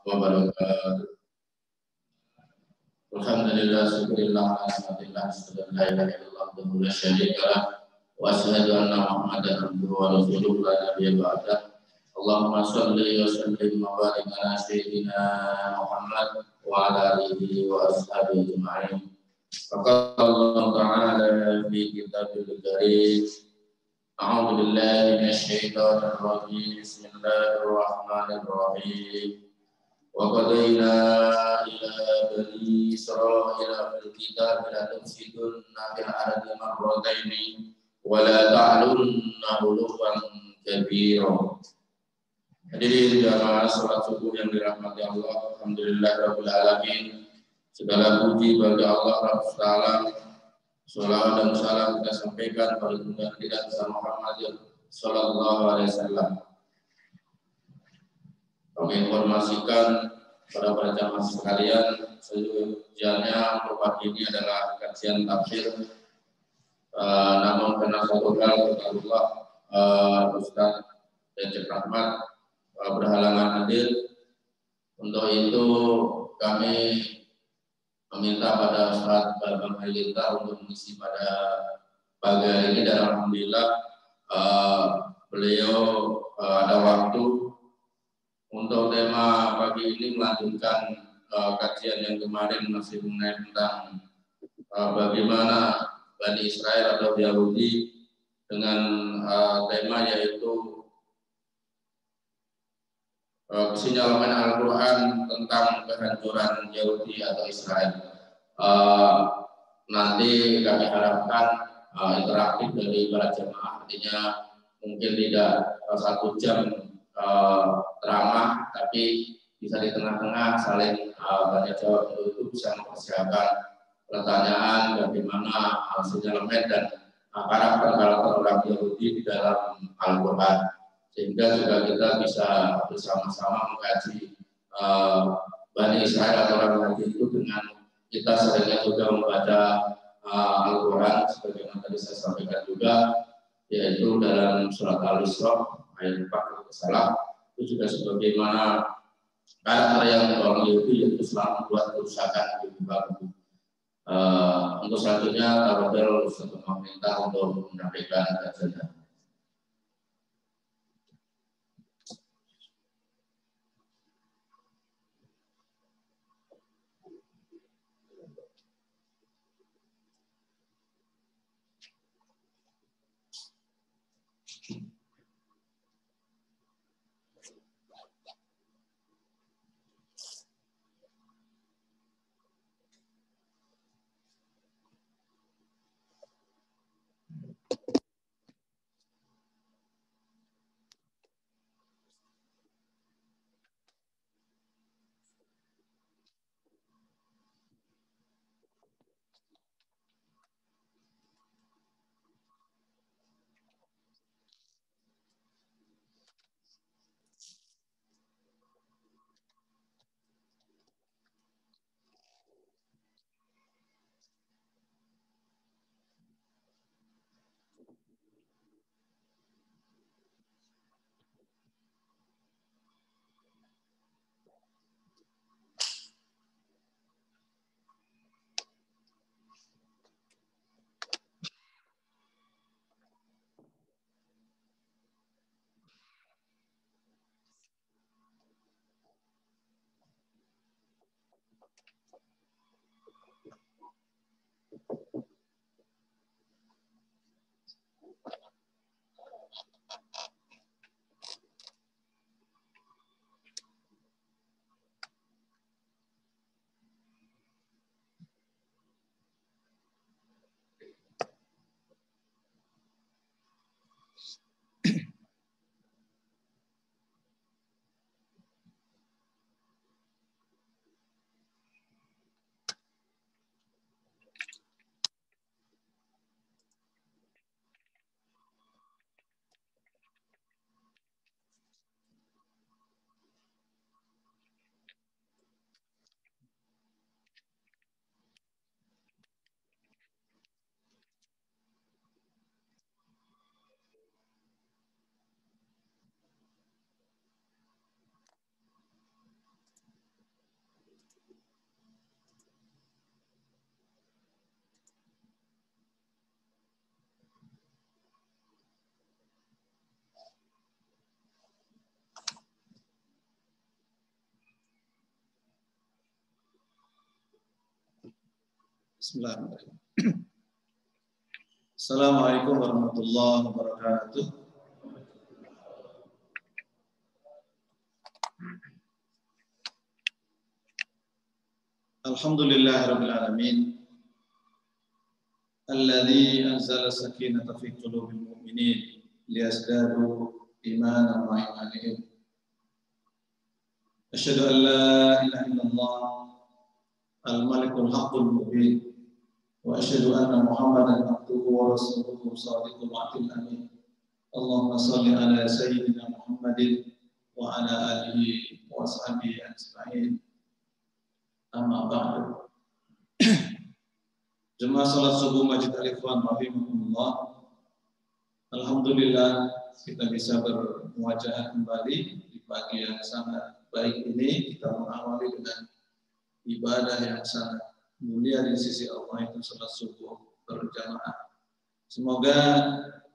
wabarakatuh. Alhamdulillah, syukurillah, alhamdulillah, la ilaha illallah, wa la syarika lah, wa asyhadu anna Muhammadan abduhu wa rasuluhu la nabiyya ba'dah. Allahumma shalli wa sallim wa barik ala sayyidina Muhammad wa ala alihi wa ashabihi ajma'in. Faqala Allah Ta'ala fi kitabil karim. A'udzu billahi minasy syaithanir rajim. Bismillahirrahmanirrahim. Wa qadaina ila bani Israila fil kitab la tufsiduna fil ardi marrataini wa la ta'lunna 'uluwan kabira. Hadirin jamaah salat subuh yang dirahmati Allah, alhamdulillahirabbil alamin. Segala puji bagi Allah Rabbul Alamin. Salawat dan salam kita sampaikan pada junjungan kita Muhammad sallallahu alaihi wasallam. Kami informasikan pada para jamaah sekalian, sejujurnya untuk pagi ini adalah kajian tafsir. Namun karena suatu hal Allah, Ustaz Cecep Rahmat berhalangan hadir. Untuk itu kami meminta pada Ustaz Bang Halilintar untuk mengisi pada pagi hari ini, dan alhamdulillah beliau ada waktu. Untuk tema pagi ini melanjutkan kajian yang kemarin masih mengenai tentang bagaimana Bani Israel atau Yahudi dengan tema yaitu kesinyalan Al-Quran tentang kehancuran Yahudi atau Israel. Nanti kami harapkan interaktif dari para jemaah, artinya mungkin tidak 1 jam ceramah, tapi bisa di tengah-tengah saling tanya jawab. Untuk itu bisa mempersiapkan pertanyaan bagaimana sinyalemen dan karakter orang Yahudi di dalam Al-Quran, sehingga juga kita bisa bersama-sama mengkaji Bani Israel atau orang Yahudi itu dengan kita seringnya juga membaca Al-Quran sebagaimana tadi saya sampaikan juga, yaitu dalam surat Al-Isra ayat 4 salah, itu juga sebagaimana karakter yang orang Yahudi yaitu selalu membuat kerusakan di baru. Untuk selanjutnya Tarobel Ustaz meminta untuk menyampaikan kajian. Bismillahirrahmanirrahim. Assalamualaikum warahmatullahi wabarakatuh. Alhamdulillahirabbil alamin. Alladzi anzala sakinata fi qulubil mu'minin liyazdadu imanan ma'a imanihim. Asyhadu an la ilaha illallah al-malikul haqqul mubin wa asyhadu anna Muhammadan abduhu wa rasuluhu shadiqul wa'dil amin. Allahumma shalli ala sayyidina Muhammadin wa ala alihi wa sahbihi ajma'in. Amma ba'du. Jemaah salat subuh Masjid Al-Ikhwan rahimakumullah. Alhamdulillah kita bisa bermuajah kembali di pagi yang sangat baik ini. Kita mengawali dengan ibadah yang sangat mulia di sisi Allah, itu salat subuh berjamaah. Semoga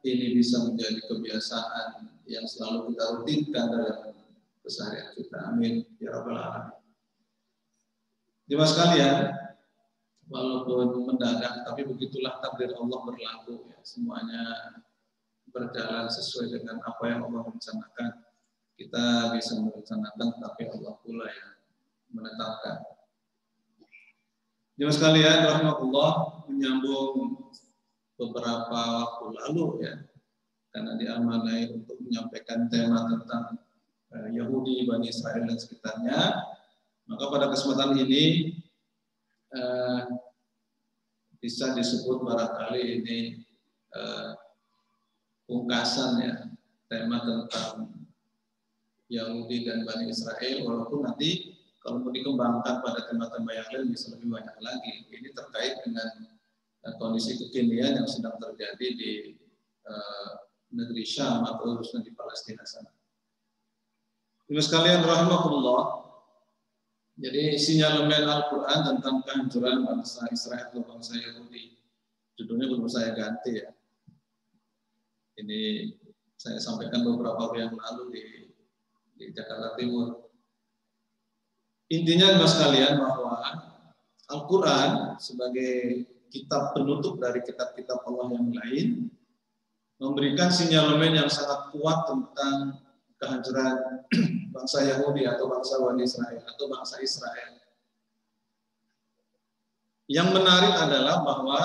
ini bisa menjadi kebiasaan yang selalu kita rutinkan dalam keseharian kita. Amin ya rabbal alamin. Jemaah sekalian, walaupun mendadak, tapi begitulah takdir Allah berlaku. Ya. Semuanya berjalan sesuai dengan apa yang Allah rencanakan. Kita bisa merencanakan, tapi Allah pula yang menetapkan. Jemaah sekalian, rahmatullah, menyambung beberapa waktu lalu ya, karena diamanai untuk menyampaikan tema tentang Yahudi, Bani Israel dan sekitarnya. Maka pada kesempatan ini bisa disebut barangkali ini pungkasan ya, tema tentang Yahudi dan Bani Israel, walaupun nanti kalau mau dikembangkan pada tema-tema yang lain bisa lebih banyak lagi. Ini terkait dengan kondisi kekinian yang sedang terjadi di negeri Syam atau khususnya di Palestina sana. Terus sekalian rahimakumullah. Jadi sinyalemen Al-Quran tentang kehancuran bangsa Israel atau bangsa Yahudi. Judulnya belum saya ganti ya. Ini saya sampaikan beberapa waktu yang lalu di Jakarta Timur. Intinya mas kalian bahwa Al-Quran sebagai kitab penutup dari kitab-kitab Allah yang lain memberikan sinyalemen yang sangat kuat tentang kehancuran bangsa Yahudi atau bangsa Bani Israel atau bangsa Israel. Yang menarik adalah bahwa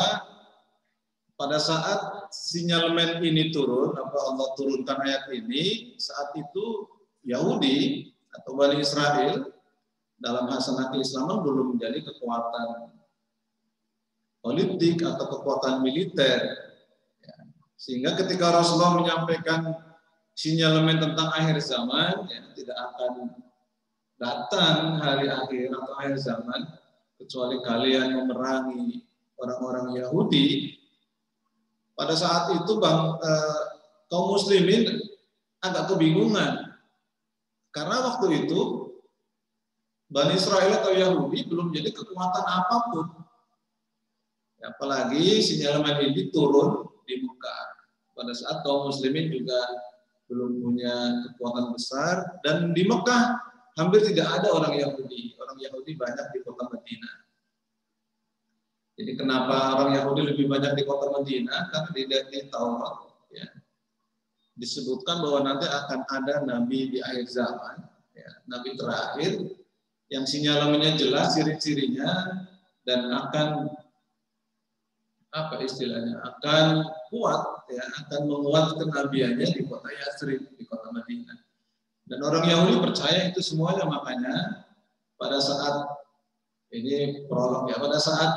pada saat sinyalemen ini turun, apa Allah turunkan ayat ini, saat itu Yahudi atau Bani Israel dalam hasanah keislaman belum menjadi kekuatan politik atau kekuatan militer. Sehingga ketika Rasulullah menyampaikan sinyalemen tentang akhir zaman, ya, tidak akan datang hari akhir atau akhir zaman kecuali kalian memerangi orang-orang Yahudi. Pada saat itu kaum muslimin agak kebingungan karena waktu itu Bani Israel atau Yahudi belum jadi kekuatan apapun. Ya, apalagi sinyalemen ini turun di Mekah pada saat kaum muslimin juga belum punya kekuatan besar, dan di Mekah hampir tidak ada orang Yahudi. Orang Yahudi banyak di kota Madinah. Jadi kenapa orang Yahudi lebih banyak di kota Madinah? Karena di Taurat ya, disebutkan bahwa nanti akan ada nabi di akhir zaman, ya, nabi terakhir yang sinyalemennya jelas, ciri-cirinya, dan akan apa istilahnya, akan kuat ya, akan menguat kenabiannya di kota Yathrib, di kota Madinah. Dan orang Yahudi percaya itu semuanya. Makanya pada saat ini prolog ya, pada saat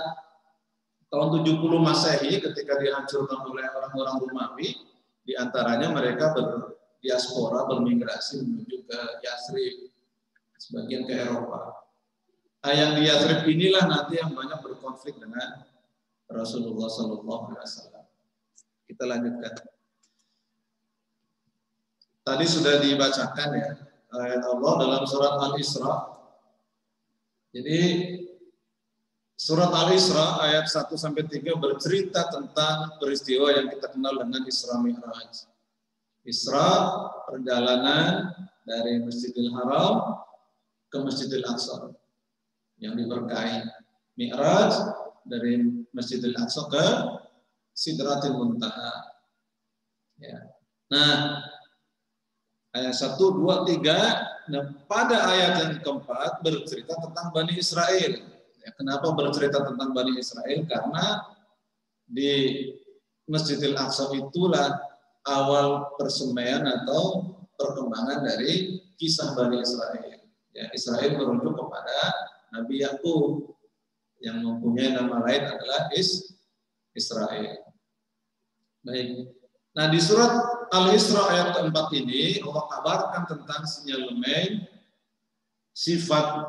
tahun 70 Masehi ketika dihancurkan oleh orang-orang Romawi, di antaranya mereka berdiaspora, bermigrasi menuju ke Yathrib, sebagian ke Eropa. Yang di Yathrib inilah nanti yang banyak berkonflik dengan Rasulullah Sallallahu Alaihi Wasallam. Kita lanjutkan. Tadi sudah dibacakan ya ayat Allah dalam surat Al-Isra. Jadi surat Al-Isra ayat 1-3 bercerita tentang peristiwa yang kita kenal dengan Isra Mi'raj. Isra, perjalanan dari Masjidil Haram ke Masjidil Aqsa yang diberkahi. Mi'raj, dari Masjidil Aqsa ke Sidratil Muntaha. Ya. Nah, ayat 1, 2, 3. Nah, pada ayat yang keempat bercerita tentang Bani Israel. Ya, kenapa bercerita tentang Bani Israel? Karena di Masjidil Aqsa itulah awal persemaian atau perkembangan dari kisah Bani Israel. Ya, Israel merujuk kepada Nabi Yakub yang mempunyai nama lain adalah Israel. Baik. Nah, di surat Al-Isra ayat keempat ini Allah kabarkan tentang sinyalemen sifat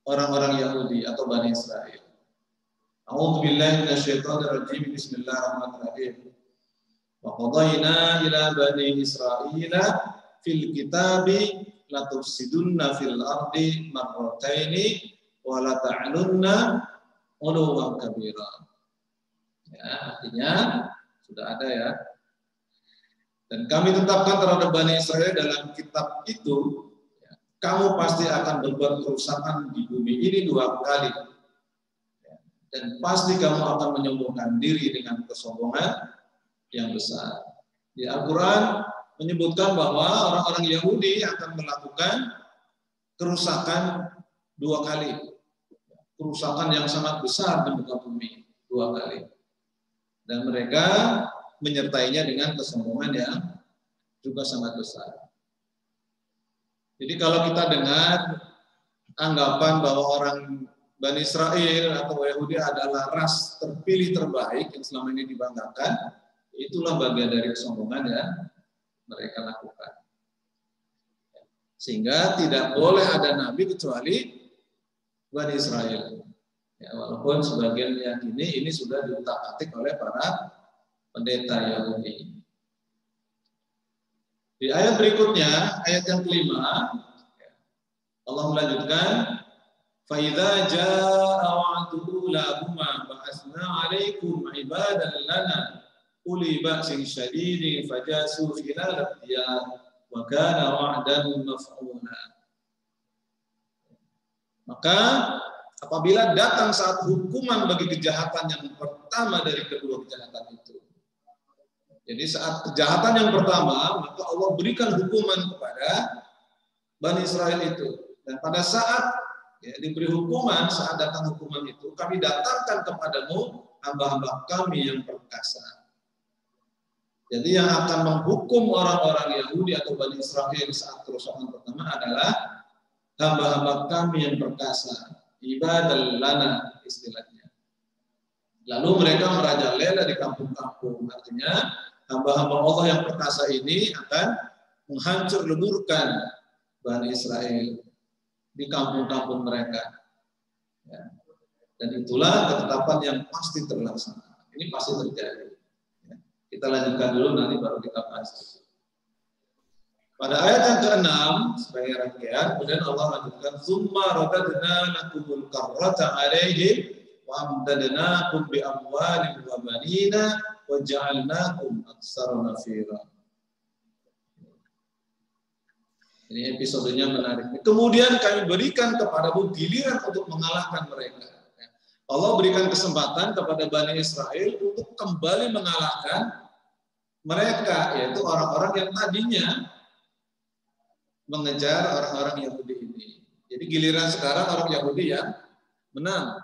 orang-orang Yahudi atau Bani Israel. A'udzubillahi minasyaitonirrajim. Bismillahirrahmanirrahim. Wa qadayna ila bani Israila fil kitabi la tufsidunna fil ardi marrataini wa la ta'lunna 'uluwan kabira. Ya, artinya sudah ada ya. Dan kami tetapkan terhadap Bani Israel dalam kitab itu, ya, kamu pasti akan berbuat kerusakan di bumi ini 2 kali. Ya, dan pasti kamu akan menyombongkan diri dengan kesombongan yang besar. Di Al-Quran menyebutkan bahwa orang-orang Yahudi akan melakukan kerusakan 2 kali. Kerusakan yang sangat besar di muka bumi 2 kali. Dan mereka menyertainya dengan kesombongan yang juga sangat besar. Jadi kalau kita dengar anggapan bahwa orang Bani Israel atau Yahudi adalah ras terpilih terbaik yang selama ini dibanggakan, itulah bagian dari kesombongan yang mereka lakukan. Sehingga tidak boleh ada nabi kecuali Bani Israel. Ya, walaupun sebagian meyakini ini sudah diutak-atik oleh para pendeta Yahudi. Di ayat berikutnya, ayat yang kelima, Allah melanjutkan, فَإِذَا جَاءَ وَعْدُ أُولَاهُمَا بَعَثْنَا عَلَيْكُمْ عِبَادًا لَنَا أُولِي بَأْسٍ شَدِيدٍ فَجَاسُوا خِلَالَ الدِّيَارِ وَكَانَ وَعْدًا مَفْعُولًا. Maka apabila datang saat hukuman bagi kejahatan yang pertama dari kedua kejahatan itu. Jadi saat kejahatan yang pertama, maka Allah berikan hukuman kepada Bani Israel itu. Dan pada saat ya, diberi hukuman, saat datang hukuman itu, kami datangkan kepadamu hamba-hamba kami yang perkasa. Jadi yang akan menghukum orang-orang Yahudi atau Bani Israel saat kerusakan pertama adalah hamba-hamba kami yang perkasa. Ibadal lana istilahnya. Lalu mereka merajalela di kampung-kampung. Artinya hamba-hamba Allah yang perkasa ini akan menghancur leburkan Bani Israel di kampung-kampung mereka. Ya. Dan itulah ketetapan yang pasti terlaksana. Ini pasti terjadi. Ya. Kita lanjutkan dulu, nanti baru kita bahas. Pada ayat yang ke-6 sebagai rangkaian, kemudian Allah lanjutkan, "Tsumma radadna lakumul karrata 'alaihim wa amdadnakum bi amwalin wa banina wa ja'alnakum aktsara nafira." Ini episodenya menarik. Kemudian kami berikan kepadamu giliran untuk mengalahkan mereka. Allah berikan kesempatan kepada Bani Israel untuk kembali mengalahkan mereka, yaitu orang-orang yang tadinya mengejar orang-orang Yahudi ini. Jadi giliran sekarang orang Yahudi yang menang.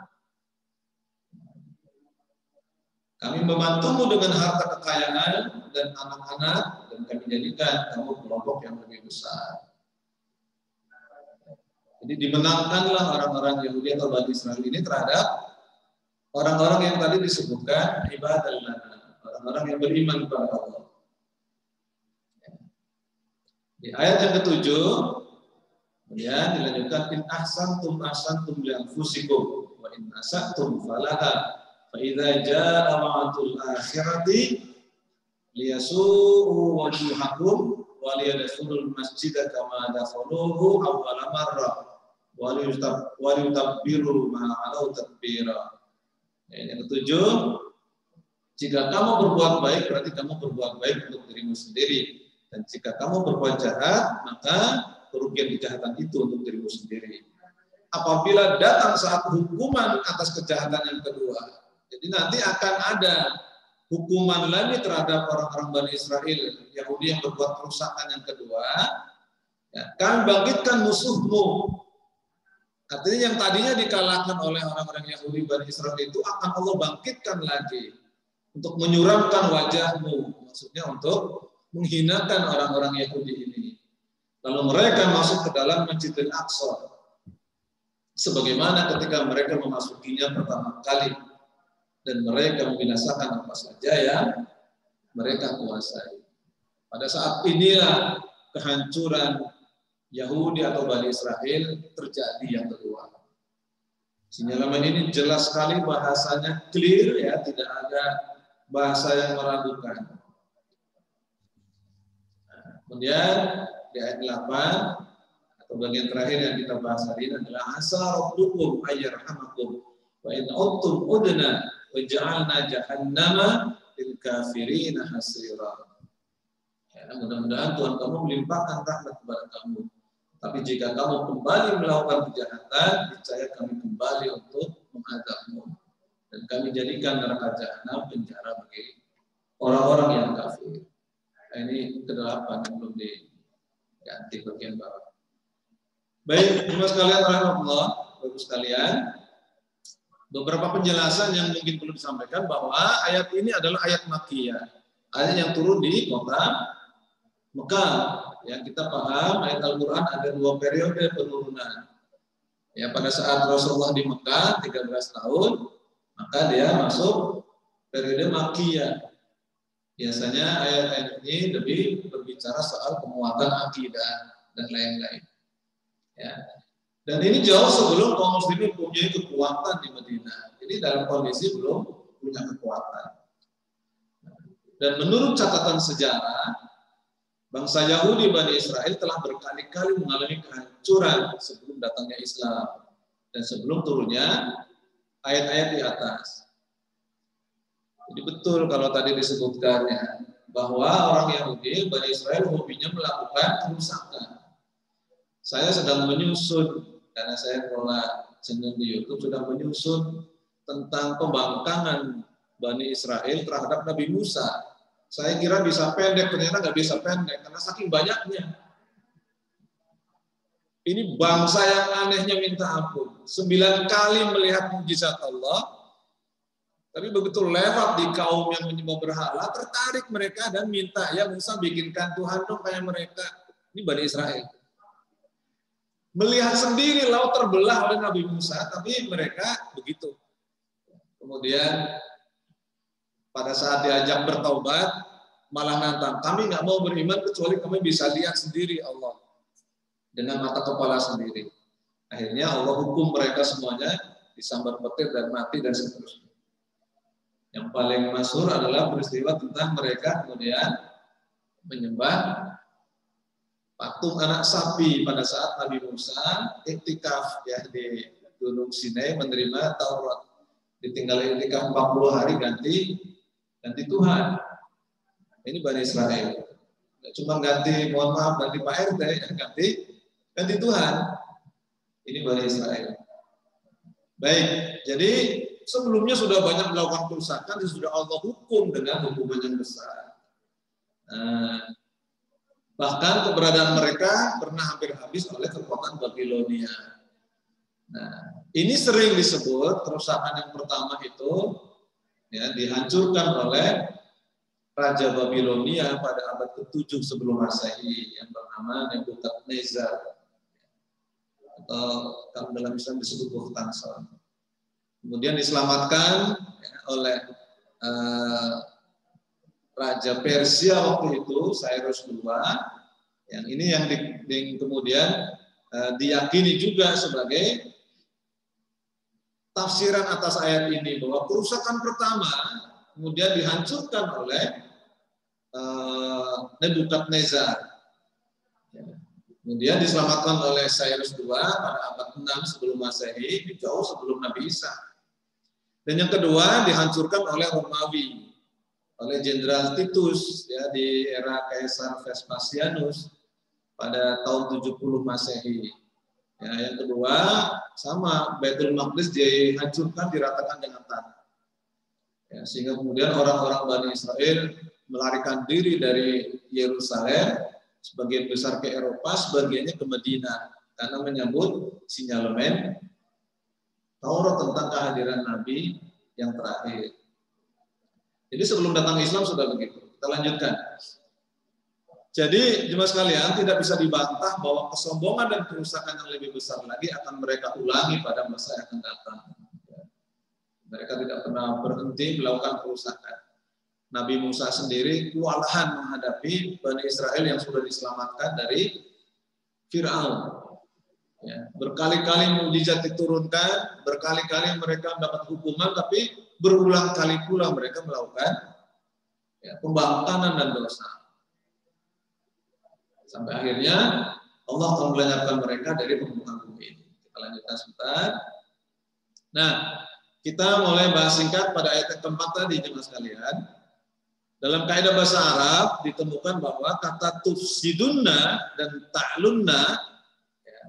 Kami membantumu dengan harta kekayaan dan anak-anak, dan kami jadikan kamu kelompok yang lebih besar. Jadi dimenangkanlah orang-orang Yahudi atau Bani Israel ini terhadap orang-orang yang tadi disebutkan ibadal lana, orang-orang yang beriman kepada Allah. Di ayat yang ke-7 kemudian dilanjutkan, in ahsantum ahsantum li anfusikum wa in asatum falaha fa idza jaa wa'dul akhirati liyasu'u wujuhakum wa liyadkhulul masjida kama dakhaluhu awwala marrah wa liyutabbiru ma 'alau tadbira. Yang ke-7, jika kamu berbuat baik berarti kamu berbuat baik untuk dirimu sendiri. Dan jika kamu berbuat jahat, maka kerugian kejahatan itu untuk dirimu sendiri. apabila datang saat hukuman atas kejahatan yang kedua. Jadi nanti akan ada hukuman lagi terhadap orang-orang Bani Israel, Yahudi yang berbuat kerusakan yang kedua. Ya, kami bangkitkan musuhmu. Artinya yang tadinya dikalahkan oleh orang-orang Yahudi Bani Israel itu akan Allah bangkitkan lagi untuk menyuramkan wajahmu. Maksudnya untuk menghinakan orang-orang Yahudi ini. Lalu mereka masuk ke dalam Masjidil Aqsa. Sebagaimana ketika mereka memasukinya pertama kali. Dan mereka membinasakan apa saja yang mereka kuasai. Pada saat inilah kehancuran Yahudi atau Bani Israel terjadi yang kedua. Sinyalemen ini jelas sekali, bahasanya clear, ya, tidak ada bahasa yang meragukan. Kemudian di ayat 8 atau bagian terakhir yang kita bahas hari ini adalah asa rabbukum ayyarhamakum wa in uttum udna wa ja'alna jahannama lil kafirina hasira. Ya, mudah-mudahan Tuhan kamu melimpahkan rahmat kepada kamu. Tapi jika kamu kembali melakukan kejahatan, niscaya kami kembali untuk menghadapmu. Dan kami jadikan neraka jahanam penjara bagi orang-orang yang kafir. Nah, ini ke-8 yang belum diganti bagian bawah. Baik, Bapak sekalian, rahmatullah, Bapak sekalian. Beberapa penjelasan yang mungkin perlu disampaikan bahwa ayat ini adalah ayat Makkiyah. Ayat yang turun di kota Mekah. Ya, kita paham ayat Al-Quran ada 2 periode penurunan. Ya, pada saat Rasulullah di Mekah 13 tahun, maka dia masuk periode Makkiyah. Biasanya ayat-ayat ini lebih berbicara soal penguatan akidah dan lain-lain. Ya. Dan ini jauh sebelum kaum muslimin punya kekuatan di Madinah. Jadi dalam kondisi belum punya kekuatan. Dan menurut catatan sejarah, bangsa Yahudi Bani Israel telah berkali-kali mengalami kehancuran sebelum datangnya Islam dan sebelum turunnya ayat-ayat di atas. Jadi betul kalau tadi disebutkannya bahwa orang Yahudi Bani Israel hobinya melakukan kerusakan. Saya sedang menyusun, karena saya kelola channel di YouTube, sudah menyusun tentang pembangkangan Bani Israel terhadap Nabi Musa. Saya kira bisa pendek, ternyata nggak bisa pendek karena saking banyaknya. Ini bangsa yang anehnya minta ampun. 9 kali melihat mujizat Allah, tapi begitu lewat di kaum yang menyembah berhala, tertarik mereka dan minta, ya Musa bikinkan Tuhan dong kayak mereka. Ini Bani Israel. Melihat sendiri laut terbelah oleh Nabi Musa, tapi mereka begitu. Kemudian pada saat diajak bertaubat, malah nantang, kami nggak mau beriman kecuali kami bisa lihat sendiri Allah dengan mata kepala sendiri. Akhirnya Allah hukum mereka semuanya disambar petir dan mati dan seterusnya. Yang paling masyhur adalah peristiwa tentang mereka kemudian menyembah patung anak sapi pada saat Nabi Musa iktikaf ya di Gunung Sinai menerima Taurat. Ditinggal iktikaf 40 hari ganti Tuhan. Ini Bani Israel. Nggak cuma ganti, mohon maaf, ganti Pak RT, ganti Tuhan. Ini Bani Israel. Baik, jadi sebelumnya sudah banyak melakukan kerusakan, sudah Allah hukum dengan hukuman yang besar. Bahkan keberadaan mereka pernah hampir habis oleh kekuatan Babilonia. Nah, ini sering disebut kerusakan yang pertama itu ya, dihancurkan oleh Raja Babilonia pada abad ke-7 sebelum Masehi yang bernama Nebukadnezar atau kalau dalam Islam disebut Bukhtanshar. Kemudian diselamatkan ya, oleh Raja Persia waktu itu Cyrus II. Yang ini yang kemudian diyakini juga sebagai tafsiran atas ayat ini bahwa kerusakan pertama kemudian dihancurkan oleh Nebukadnezar. Kemudian diselamatkan oleh Cyrus II pada abad 6 sebelum Masehi, jauh sebelum Nabi Isa. Dan yang kedua dihancurkan oleh Romawi, oleh Jenderal Titus ya di era Kaisar Vespasianus pada tahun 70 Masehi. Ya, yang kedua sama, Baitul Maqdis dihancurkan, diratakan dengan tanah. Ya, sehingga kemudian orang-orang Bani Israel melarikan diri dari Yerusalem, sebagian besar ke Eropa, sebagiannya ke Madinah, karena menyambut sinyalemen Taurat tentang kehadiran Nabi yang terakhir. Jadi sebelum datang Islam sudah begitu. Kita lanjutkan. Jadi jemaah sekalian, tidak bisa dibantah bahwa kesombongan dan kerusakan yang lebih besar lagi akan mereka ulangi pada masa yang akan datang. Mereka tidak pernah berhenti melakukan kerusakan. Nabi Musa sendiri kewalahan menghadapi Bani Israel yang sudah diselamatkan dari Fir'aun. Ya, berkali-kali mukjizat diturunkan, berkali-kali mereka mendapat hukuman, tapi berulang kali pula mereka melakukan pembangkangan dan dosa. Sampai akhirnya Allah akan melenyapkan mereka dari permukaan bumi ini. Kita lanjutkan sebentar. Nah, kita mulai bahas singkat pada ayat yang keempat tadi, jemaah sekalian. Dalam kaidah bahasa Arab ditemukan bahwa kata tufsidunna dan ta'lunna, ya,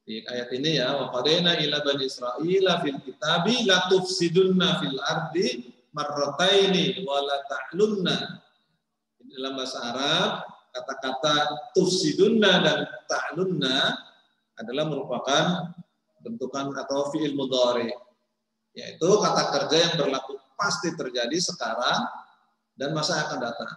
di ayat ini ya, wa qadaina ila bani Israila fil kitabi la tufsidunna fil ardi marrataini wa la ta'lunna. Dalam bahasa Arab kata-kata tufsidunna dan ta'lunna adalah merupakan bentukan atau fi'il mudhari, yaitu kata kerja yang berlaku pasti terjadi sekarang dan masa yang akan datang.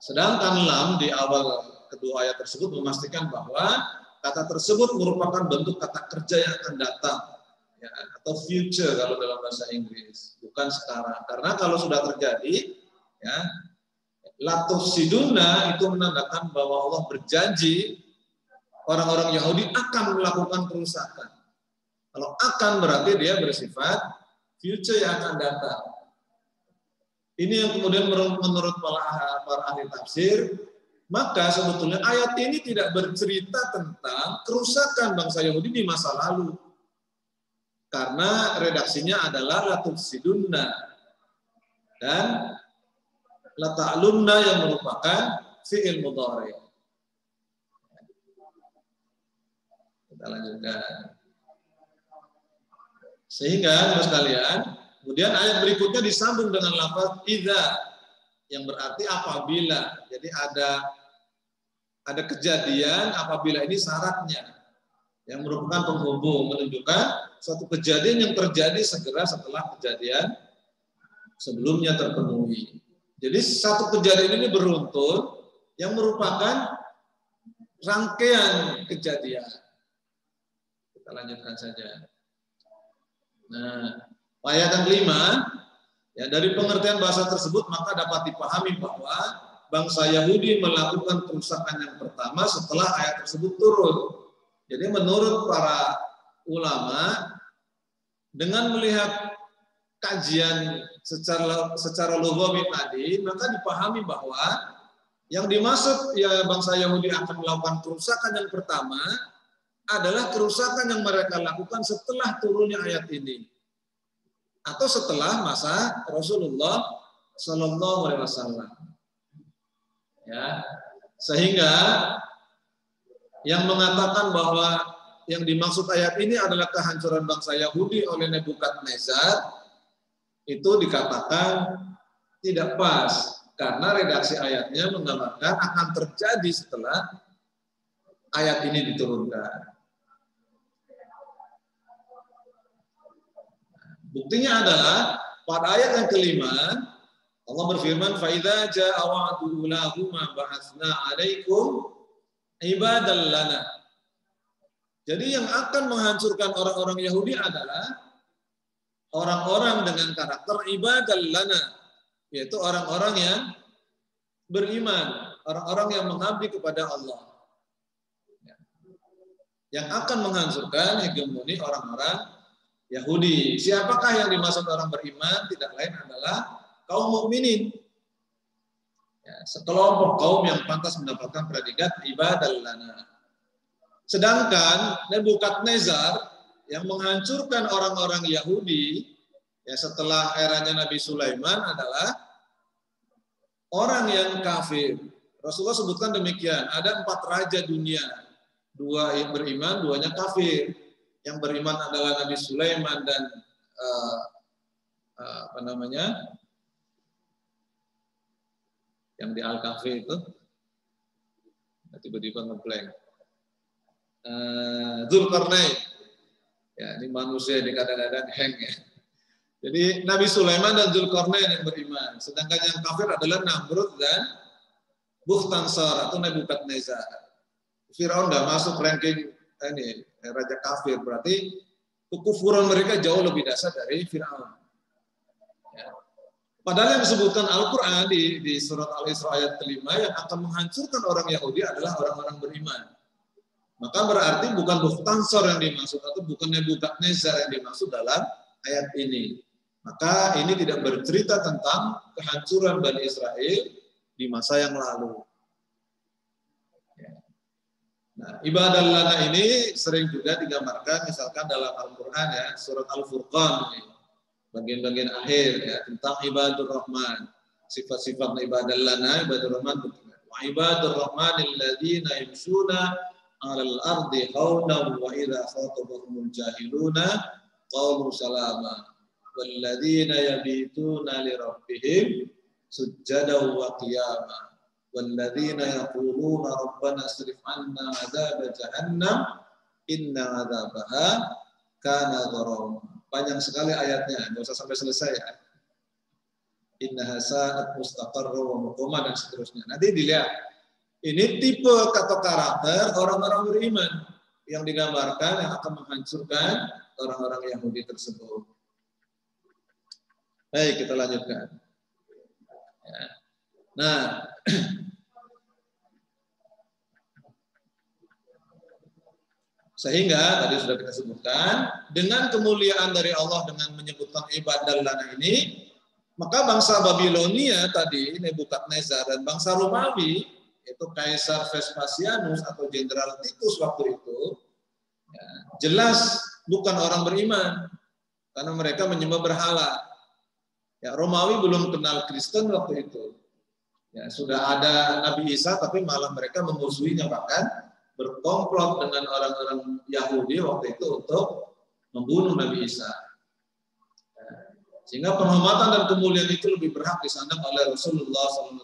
Sedangkan lam di awal kedua ayat tersebut memastikan bahwa kata tersebut merupakan bentuk kata kerja yang akan datang, ya, atau future kalau dalam bahasa Inggris, bukan sekarang. Karena kalau sudah terjadi, ya, la tufsiduna itu menandakan bahwa Allah berjanji orang-orang Yahudi akan melakukan kerusakan. Kalau akan berarti dia bersifat future yang akan datang. Ini yang kemudian menurut para ahli tafsir, maka sebetulnya ayat ini tidak bercerita tentang kerusakan bangsa Yahudi di masa lalu. Karena redaksinya adalah la tufsiduna dan la ta'lunna yang merupakan fi'il mudhari. Kita lanjutkan. Sehingga Bapak sekalian, kemudian ayat berikutnya disambung dengan lafaz idza yang berarti apabila. Jadi ada kejadian apabila, ini syaratnya yang merupakan penghubung, menunjukkan suatu kejadian yang terjadi segera setelah kejadian sebelumnya terpenuhi. Jadi satu kejadian ini beruntun yang merupakan rangkaian kejadian. Kita lanjutkan saja. Nah, ayat yang kelima, ya, dari pengertian bahasa tersebut maka dapat dipahami bahwa bangsa Yahudi melakukan kerusakan yang pertama setelah ayat tersebut turun. Jadi menurut para ulama, dengan melihat kajian secara lughawi tadi, maka dipahami bahwa yang dimaksud ya bangsa Yahudi akan melakukan kerusakan yang pertama adalah kerusakan yang mereka lakukan setelah turunnya ayat ini atau setelah masa Rasulullah Shallallahu Alaihi Wasallam. Ya, sehingga yang mengatakan bahwa yang dimaksud ayat ini adalah kehancuran bangsa Yahudi oleh Nebukadnezar itu dikatakan tidak pas karena redaksi ayatnya menggambarkan akan terjadi setelah ayat ini diturunkan. Buktinya adalah pada ayat yang kelima Allah berfirman fa idza jaa wa'du ulahuma ba'atsna 'alaikum ibadan lana. Jadi yang akan menghancurkan orang-orang Yahudi adalah orang-orang dengan karakter ibadan lana, yaitu orang-orang yang beriman, orang-orang yang mengabdi kepada Allah. Yang akan menghancurkan hegemoni orang-orang Yahudi. Siapakah yang dimaksud orang beriman? Tidak lain adalah kaum mukminin. Ya, sekelompok kaum yang pantas mendapatkan predikat ibadah lana. Sedangkan Nebukadnezar yang menghancurkan orang-orang Yahudi ya setelah eranya Nabi Sulaiman adalah orang yang kafir, Rasulullah sebutkan demikian, ada 4 raja dunia, 2 yang beriman, 2-nya kafir. Yang beriman adalah Nabi Sulaiman dan yang di Al-Kahfi itu, tiba-tiba ngeblank. Dzulkarnain. Ya, ini manusia ini kadang-kadang hang ya. Jadi Nabi Sulaiman dan Dzulkarnain yang beriman, sedangkan yang kafir adalah Namrud dan Bukhtansar atau Nebukadnezar. Firaun nggak masuk ranking ini raja kafir, berarti kekufuran mereka jauh lebih dahsyat dari Firaun. Ya. Padahal yang disebutkan Al-Quran di surat Al-Isra ayat kelima yang akan menghancurkan orang Yahudi adalah orang-orang beriman. Maka berarti bukan Bukhtansar yang dimaksud atau bukan Nebukadnezar yang dimaksud dalam ayat ini. Maka ini tidak bercerita tentang kehancuran Bani Israel di masa yang lalu. Nah, ibadah lana ini sering juga digambarkan misalkan dalam Al-Quran ya, surat Al-Furqan, bagian-bagian akhir ya, tentang ibadur Rahman. Sifat-sifat ibadah lana, ibadur Rahman. Wa ibadur Rahman alladhina yamshuna 'alal ardi haunan wa idza khatabahumul jahiluna qalu salama. Walladzina yabituna li rabbihim sujjadan wa qiyama. Walladzina yaquluna rabbana asrif 'anna 'adzaba jahannam inna 'adzabaha kana gharama. Panjang sekali ayatnya, enggak usah sampai selesai ya. Innaha sa'at mustaqarra wa muqama dan seterusnya. Nanti dilihat. Ini tipe atau karakter orang-orang beriman yang digambarkan yang akan menghancurkan orang-orang Yahudi tersebut. Baik, kita lanjutkan. Ya. Nah, sehingga tadi sudah kita sebutkan, dengan kemuliaan dari Allah dengan menyebutkan ibadah lana ini, maka bangsa Babilonia tadi, Nebukadnezar, dan bangsa Romawi, itu Kaisar Vespasianus atau Jenderal Titus waktu itu, ya, jelas bukan orang beriman, karena mereka menyembah berhala. Ya, Romawi belum kenal Kristen waktu itu. Ya, sudah ada Nabi Isa, tapi malah mereka memusuhinya, bahkan berkomplot dengan orang-orang Yahudi waktu itu untuk membunuh Nabi Isa. Sehingga penghormatan dan kemuliaan itu lebih berhak disandang oleh Rasulullah SAW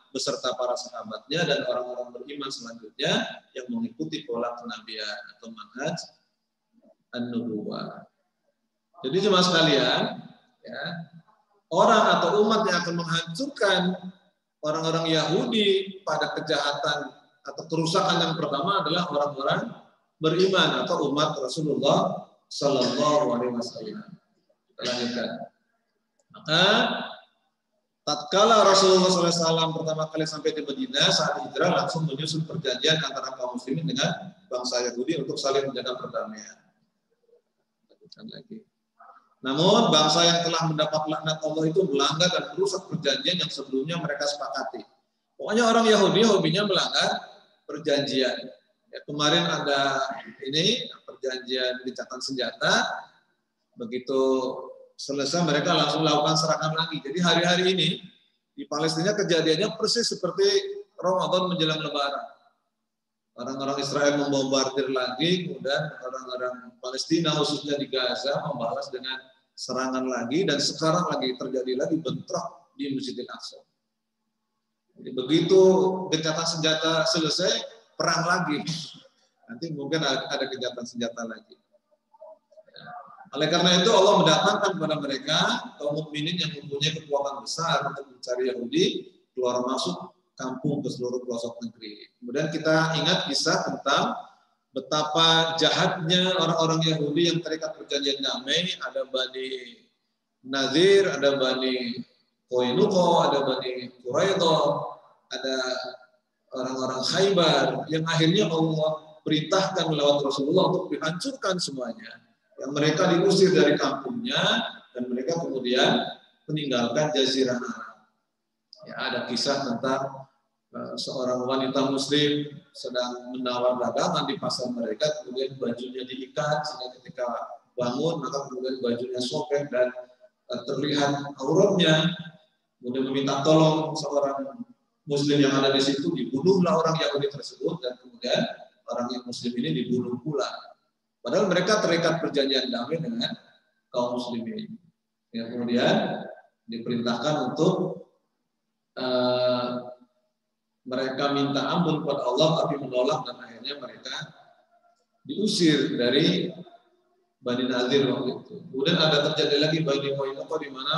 beserta para sahabatnya dan orang-orang beriman selanjutnya yang mengikuti pola kenabian atau manhaj an-nubuwah. Jadi jemaah sekalian, ya, orang atau umat yang akan menghancurkan orang-orang Yahudi pada kejahatan atau kerusakan yang pertama adalah orang-orang beriman atau umat Rasulullah Sallallahu Alaihi Wasallam. Kita lanjutkan. Maka tatkala Rasulullah SAW pertama kali sampai di Madinah saat hijrah langsung menyusun perjanjian antara kaum muslimin dengan bangsa Yahudi untuk saling menjaga perdamaian. Lanjutkan lagi. Namun bangsa yang telah mendapat laknat Allah itu melanggar dan merusak perjanjian yang sebelumnya mereka sepakati. Pokoknya orang Yahudi hobinya melanggar perjanjian. Ya, kemarin ada ini perjanjian gencatan senjata, begitu selesai mereka langsung lakukan serangan lagi. Jadi hari-hari ini di Palestina kejadiannya persis seperti Ramadan menjelang Lebaran. Orang-orang Israel membombardir lagi, kemudian orang-orang Palestina khususnya di Gaza membalas dengan serangan lagi, dan sekarang lagi terjadi lagi bentrok di Masjidil Aqsa. Jadi begitu gencatan senjata selesai, perang lagi. Nanti mungkin ada gencatan senjata lagi. Oleh karena itu Allah mendatangkan kepada mereka kaum mukminin yang mempunyai kekuatan besar untuk mencari Yahudi keluar masuk kampung ke seluruh pelosok negeri. Kemudian kita ingat kisah tentang betapa jahatnya orang-orang Yahudi yang terikat perjanjian damai. Ada Bani Nadir, ada Bani Koinuko, ada Bani Quraidah, ada orang-orang Khaybar yang akhirnya Allah perintahkan lewat Rasulullah untuk dihancurkan semuanya. Yang mereka diusir dari kampungnya dan mereka kemudian meninggalkan Jazirah Arab. Ya, ada kisah tentang seorang wanita muslim sedang menawar dagangan di pasar mereka, kemudian bajunya diikat sehingga ketika bangun maka kemudian bajunya sobek dan terlihat auratnya, kemudian meminta tolong seorang Muslim yang ada di situ, dibunuhlah orang Yahudi tersebut, dan kemudian orang yang Muslim ini dibunuh pula. Padahal mereka terikat perjanjian damai dengan kaum Muslimin. Yang kemudian diperintahkan untuk mereka minta ampun kepada Allah, tapi menolak, dan akhirnya mereka diusir dari Bani Nadir waktu itu. Kemudian ada terjadi lagi Bani Qainuqa, di mana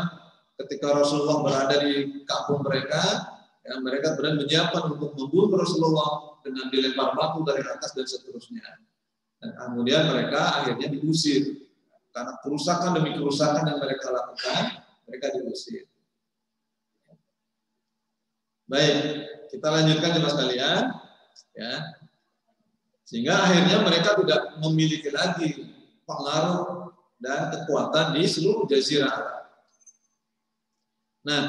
ketika Rasulullah berada di kampung mereka, ya, mereka benar menyiapkan untuk membunuh Rasulullah dengan dilempar batu dari atas dan seterusnya. Dan kemudian mereka akhirnya diusir karena kerusakan demi kerusakan yang mereka lakukan, mereka diusir. Baik, kita lanjutkan jemaah sekalian, ya. Sehingga akhirnya mereka tidak memiliki lagi pengaruh dan kekuatan di seluruh Jazirah Arab. Nah,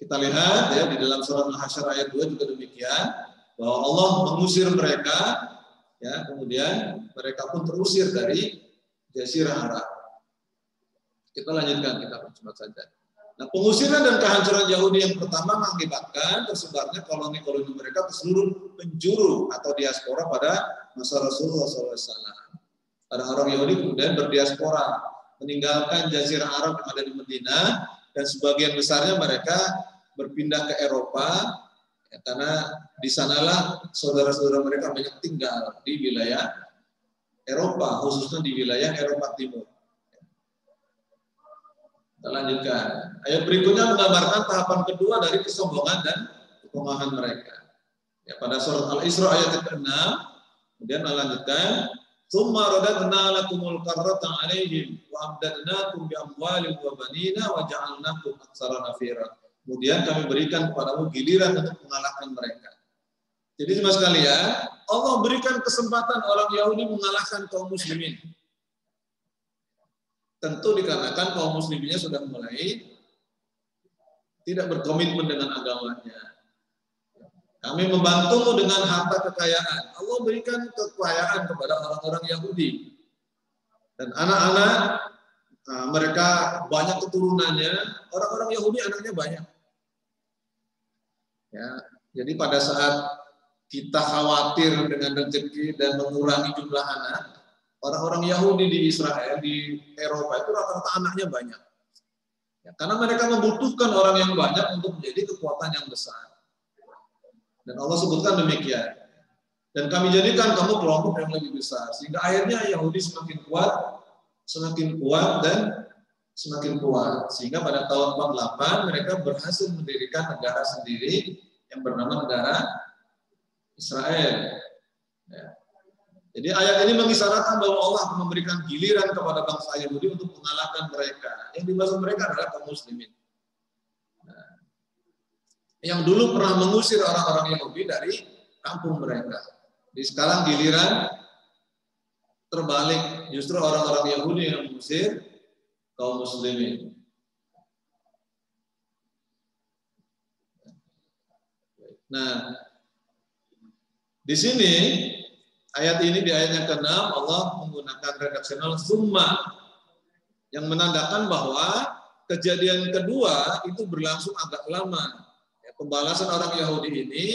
kita lihat ya di dalam surat Al-Hasyr ayat 2 juga demikian, bahwa Allah mengusir mereka, ya, kemudian mereka pun terusir dari Jazirah Arab. Kita lanjutkan, kita percepat saja. Nah, pengusiran dan kehancuran Yahudi yang pertama mengakibatkan tersebarnya koloni-koloni mereka ke seluruh penjuru atau diaspora pada masa Rasulullah SAW. Orang-orang Yahudi kemudian berdiaspora, meninggalkan Jazirah Arab yang ada di Madinah, dan sebagian besarnya mereka berpindah ke Eropa, ya, karena di sanalah saudara-saudara mereka banyak tinggal di wilayah Eropa, khususnya di wilayah Eropa Timur. Kita lanjutkan. Ayat berikutnya menggambarkan tahapan kedua dari kesombongan dan kekomahan mereka. Ya, pada surat Al-Isra ayat ke-6, kemudian melanjutkan, "Tsumma radadna lakumul karrata 'alaihim wa amdadnakum bi amwalin wa banina wa ja'alnakum aktsara nafira." Kemudian kami berikan kepadamu giliran untuk mengalahkan mereka. Jadi jemaah sekalian, Allah berikan kesempatan orang Yahudi mengalahkan kaum muslimin. Tentu dikarenakan kaum musliminnya sudah mulai tidak berkomitmen dengan agamanya. Kami membantu dengan harta kekayaan. Allah berikan kekayaan kepada orang-orang Yahudi. Dan anak-anak, mereka banyak keturunannya. Orang-orang Yahudi anaknya banyak. Ya, jadi pada saat kita khawatir dengan rezeki dan mengurangi jumlah anak, orang-orang Yahudi di Israel, di Eropa itu rata-rata anaknya banyak. Ya, karena mereka membutuhkan orang yang banyak untuk menjadi kekuatan yang besar. Dan Allah sebutkan demikian. Dan kami jadikan kamu kelompok yang lebih besar. Sehingga akhirnya Yahudi semakin kuat dan semakin kuat. Sehingga pada tahun 48 mereka berhasil mendirikan negara sendiri yang bernama negara Israel. Ya. Jadi ayat ini mengisyaratkan bahwa Allah akan memberikan giliran kepada bangsa Yahudi untuk mengalahkan mereka. Yang dimaksud mereka adalah kaum muslimin. Nah, yang dulu pernah mengusir orang-orang Yahudi dari kampung mereka. Di sekarang giliran terbalik, justru orang-orang Yahudi yang mengusir kaum muslimin. Nah, di sini ayat ini di ayat yang ke-6 Allah menggunakan redaksional summa yang menandakan bahwa kejadian kedua itu berlangsung agak lama. Ya, pembalasan orang Yahudi ini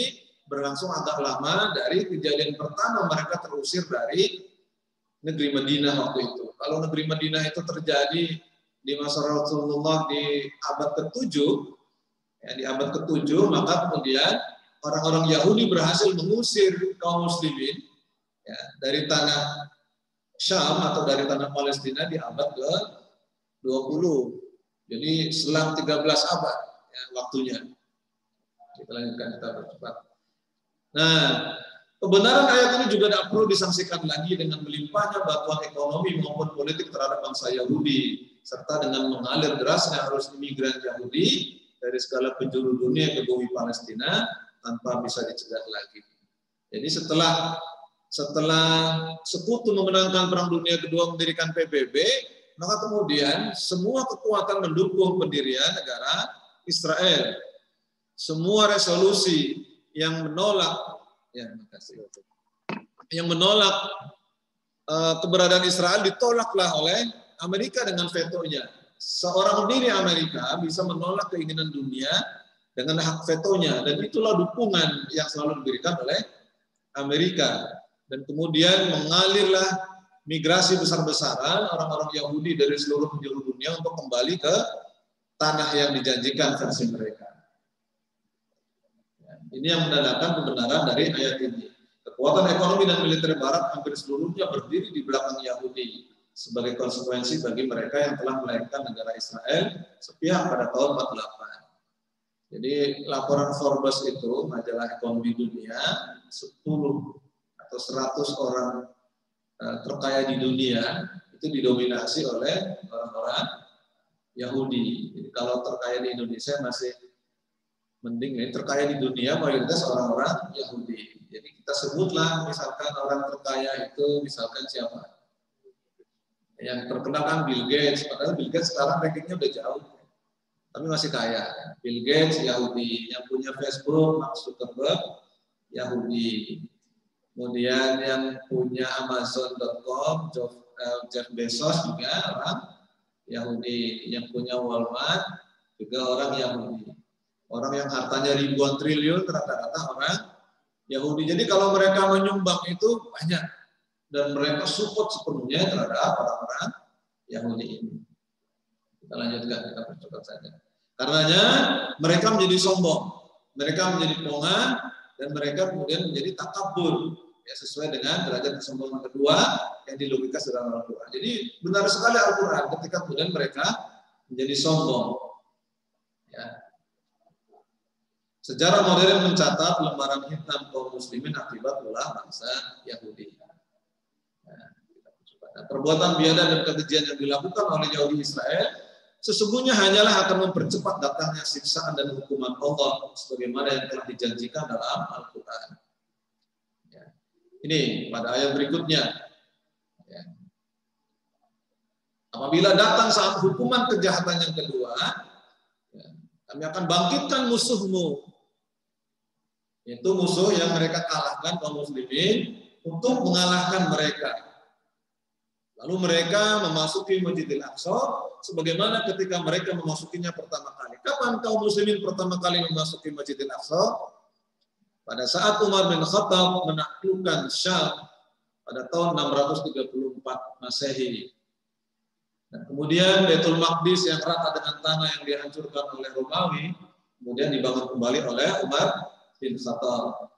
berlangsung agak lama dari kejadian pertama mereka terusir dari negeri Madinah waktu itu. Kalau negeri Madinah itu terjadi di masa Rasulullah di abad ke-7, ya, di abad ke-7, maka kemudian orang-orang Yahudi berhasil mengusir kaum muslimin, ya, dari tanah Syam atau dari tanah Palestina di abad ke-20. Jadi selang 13 abad, ya, waktunya. Kita lanjutkan, kita percepat. Nah, kebenaran ayat ini juga tidak perlu disangsikan lagi dengan melimpahnya bantuan ekonomi maupun politik terhadap bangsa Yahudi, serta dengan mengalir derasnya arus imigran Yahudi dari segala penjuru dunia ke bumi Palestina tanpa bisa dicegah lagi. Jadi setelah sekutu memenangkan Perang Dunia Kedua mendirikan PBB, maka kemudian semua kekuatan mendukung pendirian negara Israel. Semua resolusi yang menolak, keberadaan Israel ditolaklah oleh Amerika dengan vetonya. Seorang diri Amerika bisa menolak keinginan dunia dengan hak vetonya, dan itulah dukungan yang selalu diberikan oleh Amerika. Dan kemudian mengalirlah migrasi besar-besaran orang-orang Yahudi dari seluruh penjuru dunia untuk kembali ke tanah yang dijanjikan versi mereka. Ini yang menandakan kebenaran dari ayat ini. Kekuatan ekonomi dan militer Barat hampir seluruhnya berdiri di belakang Yahudi sebagai konsekuensi bagi mereka yang telah melahirkan negara Israel sepihak pada tahun 48. Jadi laporan Forbes itu, majalah ekonomi dunia, 10 atau 100 orang terkaya di dunia itu didominasi oleh orang-orang Yahudi. Jadi kalau terkaya di Indonesia masih mending, ini terkaya di dunia mayoritas orang-orang Yahudi. Jadi kita sebutlah misalkan orang terkaya itu misalkan siapa? Yang terkenal kan Bill Gates, padahal Bill Gates sekarang rankingnya udah jauh, tapi masih kaya. Bill Gates Yahudi, yang punya Facebook Mark Zuckerberg Yahudi, kemudian yang punya Amazon.com Jeff Bezos juga orang Yahudi, yang punya Walmart juga orang Yahudi. Orang yang hartanya ribuan triliun rata-rata orang Yahudi. Jadi kalau mereka menyumbang itu banyak dan mereka support sepenuhnya terhadap orang-orang Yahudi ini. Kita lanjutkan, kita percepat saja. Karenanya mereka menjadi sombong, mereka menjadi pongah, dan mereka kemudian menjadi takabur, ya, sesuai dengan derajat kesombongan kedua yang dilogika dalam Al-Quran. Jadi benar sekali Al-Quran ketika kemudian mereka menjadi sombong. Ya. Sejarah modern mencatat lembaran hitam kaum muslimin akibat ulah bangsa Yahudi. Nah, perbuatan biadab dan kekejian yang dilakukan oleh Yahudi Israel sesungguhnya hanyalah akan mempercepat datangnya siksaan dan hukuman Allah sebagaimana yang telah dijanjikan dalam Al-Quran. Ya. Ini pada ayat berikutnya. Ya. Apabila datang saat hukuman kejahatan yang kedua, ya, kami akan bangkitkan musuhmu. Itu musuh yang mereka kalahkan kaum muslimin untuk mengalahkan mereka. Lalu mereka memasuki Masjidil Aqsa sebagaimana ketika mereka memasukinya pertama kali. Kapan kaum muslimin pertama kali memasuki Masjidil Aqsa? Pada saat Umar bin Khattab menaklukkan Syam pada tahun 634 Masehi. Dan kemudian Baitul Maqdis yang rata dengan tanah yang dihancurkan oleh Romawi kemudian dibangun kembali oleh Umar bin Khattab.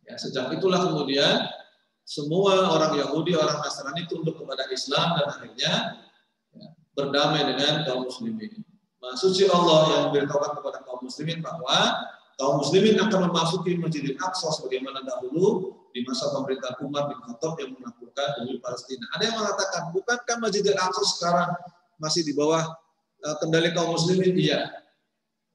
Ya, sejak itulah kemudian semua orang Yahudi, orang Nasrani tunduk kepada Islam dan akhirnya ya, berdamai dengan kaum muslimin. Maha suci Allah yang memberitahukan kepada kaum muslimin bahwa kaum muslimin akan memasuki Masjidil Aqsa sebagaimana dahulu di masa pemerintahan Umar bin Khattab yang menaklukkan bumi Palestina. Ada yang mengatakan, bukankah Masjidil Aqsa sekarang masih di bawah kendali kaum muslimin? Iya.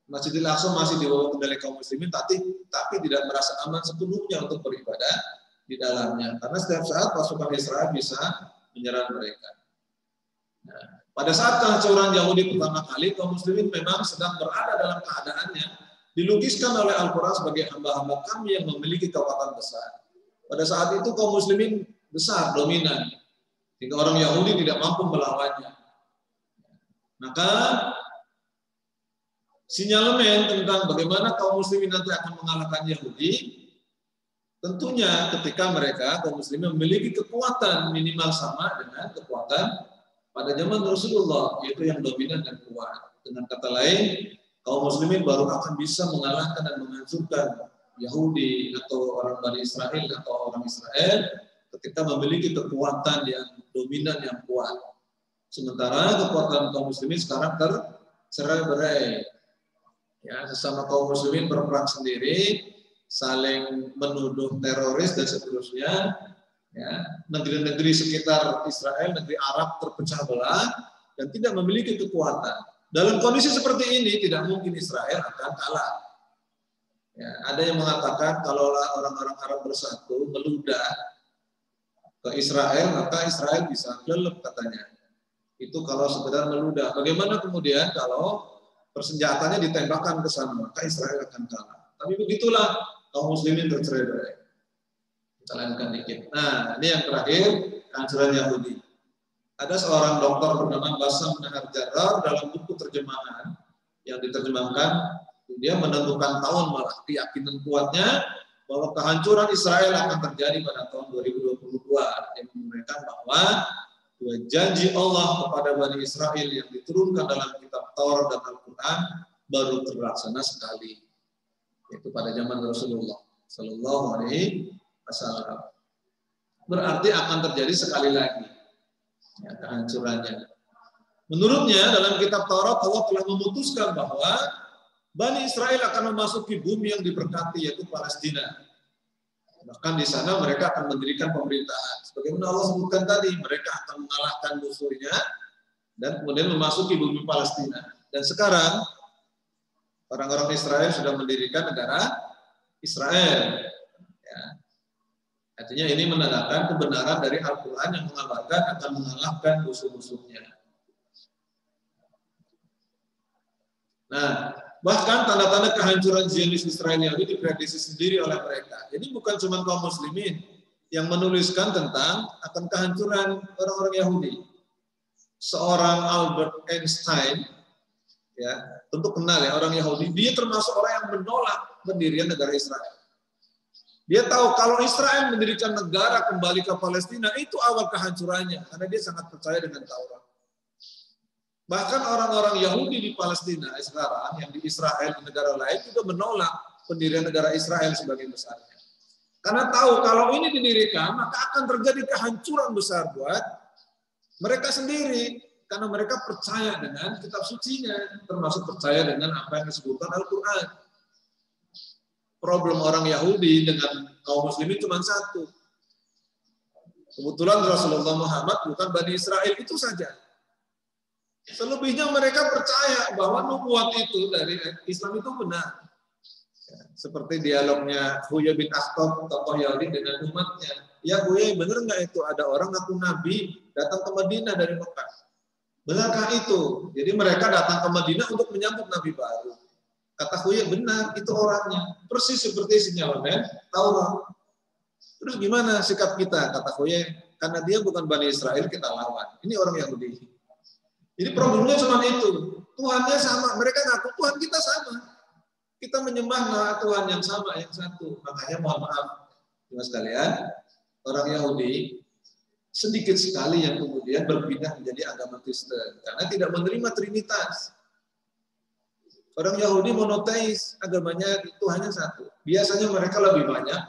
Masjidil Aqsa masih di bawah kendali kaum muslimin, tapi tidak merasa aman sepenuhnya untuk beribadah di dalamnya, karena setiap saat pasukan Israel bisa menyerang mereka. Nah, pada saat kehancuran Yahudi pertama kali, kaum muslimin memang sedang berada dalam keadaannya dilukiskan oleh Al-Quran sebagai hamba-hamba kami yang memiliki kekuatan besar. Pada saat itu kaum muslimin besar, dominan, sehingga orang Yahudi tidak mampu melawannya. Maka sinyalemen tentang bagaimana kaum muslimin nanti akan mengalahkan Yahudi, tentunya ketika mereka kaum muslimin memiliki kekuatan minimal sama dengan kekuatan pada zaman Rasulullah, yaitu yang dominan dan kuat. Dengan kata lain, kaum muslimin baru akan bisa mengalahkan dan menghancurkan Yahudi atau orang Bani Israel atau orang Israel ketika memiliki kekuatan yang dominan yang kuat. Sementara kekuatan kaum muslimin sekarang tercerai-berai. Ya, sesama kaum muslimin berperang sendiri, saling menuduh teroris dan seterusnya. Ya, negeri-negeri sekitar Israel, negeri Arab terpecah belah dan tidak memiliki kekuatan. Dalam kondisi seperti ini tidak mungkin Israel akan kalah. Ya, ada yang mengatakan kalau orang-orang Arab bersatu meludah ke Israel, maka Israel bisa lelep katanya. Itu kalau sekedar meludah. Bagaimana kemudian kalau persenjatanya ditembakkan ke sana, maka Israel akan kalah. Tapi begitulah kaum muslimin tercerai-berai. Kita lanjutkan dikit. Nah, ini yang terakhir, kehancuran Yahudi. Ada seorang dokter bernama Bassam Nahar Jarrar dalam buku terjemahan yang diterjemahkan Dia menentukan tahun, malah keyakinan kuatnya bahwa kehancuran Israel akan terjadi pada tahun 2022. Dia menyampaikan bahwa dua janji Allah kepada Bani Israel yang diturunkan dalam kitab Taurat dan Al-Quran baru terlaksana sekali, yaitu pada zaman Rasulullah Sallallahu Alaihi Wasallam. Berarti akan terjadi sekali lagi ya, kehancurannya. Menurutnya dalam kitab Taurat Allah telah memutuskan bahwa Bani Israel akan memasuki bumi yang diberkati, yaitu Palestina. Bahkan di sana mereka akan mendirikan pemerintahan. Sebagaimana Allah sebutkan tadi, mereka akan mengalahkan musuhnya dan kemudian memasuki bumi Palestina. Dan sekarang orang-orang Israel sudah mendirikan negara Israel. Ya. Artinya ini menandakan kebenaran dari Al-Quran yang mengabarkan akan mengalahkan musuh-musuhnya. Nah, bahkan tanda-tanda kehancuran Zionis Israel ini diprediksi sendiri oleh mereka. Jadi bukan cuma kaum muslimin yang menuliskan tentang akan kehancuran orang-orang Yahudi. Seorang Albert Einstein, ya tentu kenal ya orang Yahudi, dia termasuk orang yang menolak pendirian negara Israel. Dia tahu kalau Israel mendirikan negara kembali ke Palestina, itu awal kehancurannya, karena dia sangat percaya dengan Taurat. Bahkan orang-orang Yahudi di Palestina sekarang, yang di Israel, di negara lain, juga menolak pendirian negara Israel sebagai besarnya. Karena tahu kalau ini didirikan, maka akan terjadi kehancuran besar buat mereka sendiri. Karena mereka percaya dengan kitab sucinya, termasuk percaya dengan apa yang disebutkan Al-Quran. Problem orang Yahudi dengan kaum muslimin cuma satu. Kebetulan Rasulullah Muhammad bukan Bani Israel, itu saja. Selebihnya mereka percaya bahwa nubuat itu dari Islam itu benar. Seperti dialognya Huyai bin Akhtab, tokoh Yahudi dengan umatnya. Ya Huyai, benar nggak itu ada orang ngaku Nabi datang ke Madinah dari Mekah? Benarkah itu? Jadi mereka datang ke Madinah untuk menyambut Nabi baru. Kata Huyai, benar, itu orangnya. Persis seperti sinyalemen Taurat. Terus gimana sikap kita? Kata Huyai, karena dia bukan Bani Israel, kita lawan. Ini orang Yahudi. Jadi problemnya cuma itu. Tuhannya sama. Mereka ngaku Tuhan kita sama. Kita menyembah Tuhan yang sama, yang satu. Makanya mohon maaf, teman sekalian, orang Yahudi sedikit sekali yang kemudian berpindah menjadi agama Kristen. Karena tidak menerima Trinitas. Orang Yahudi monoteis, agamanya Tuhannya satu. Biasanya mereka lebih banyak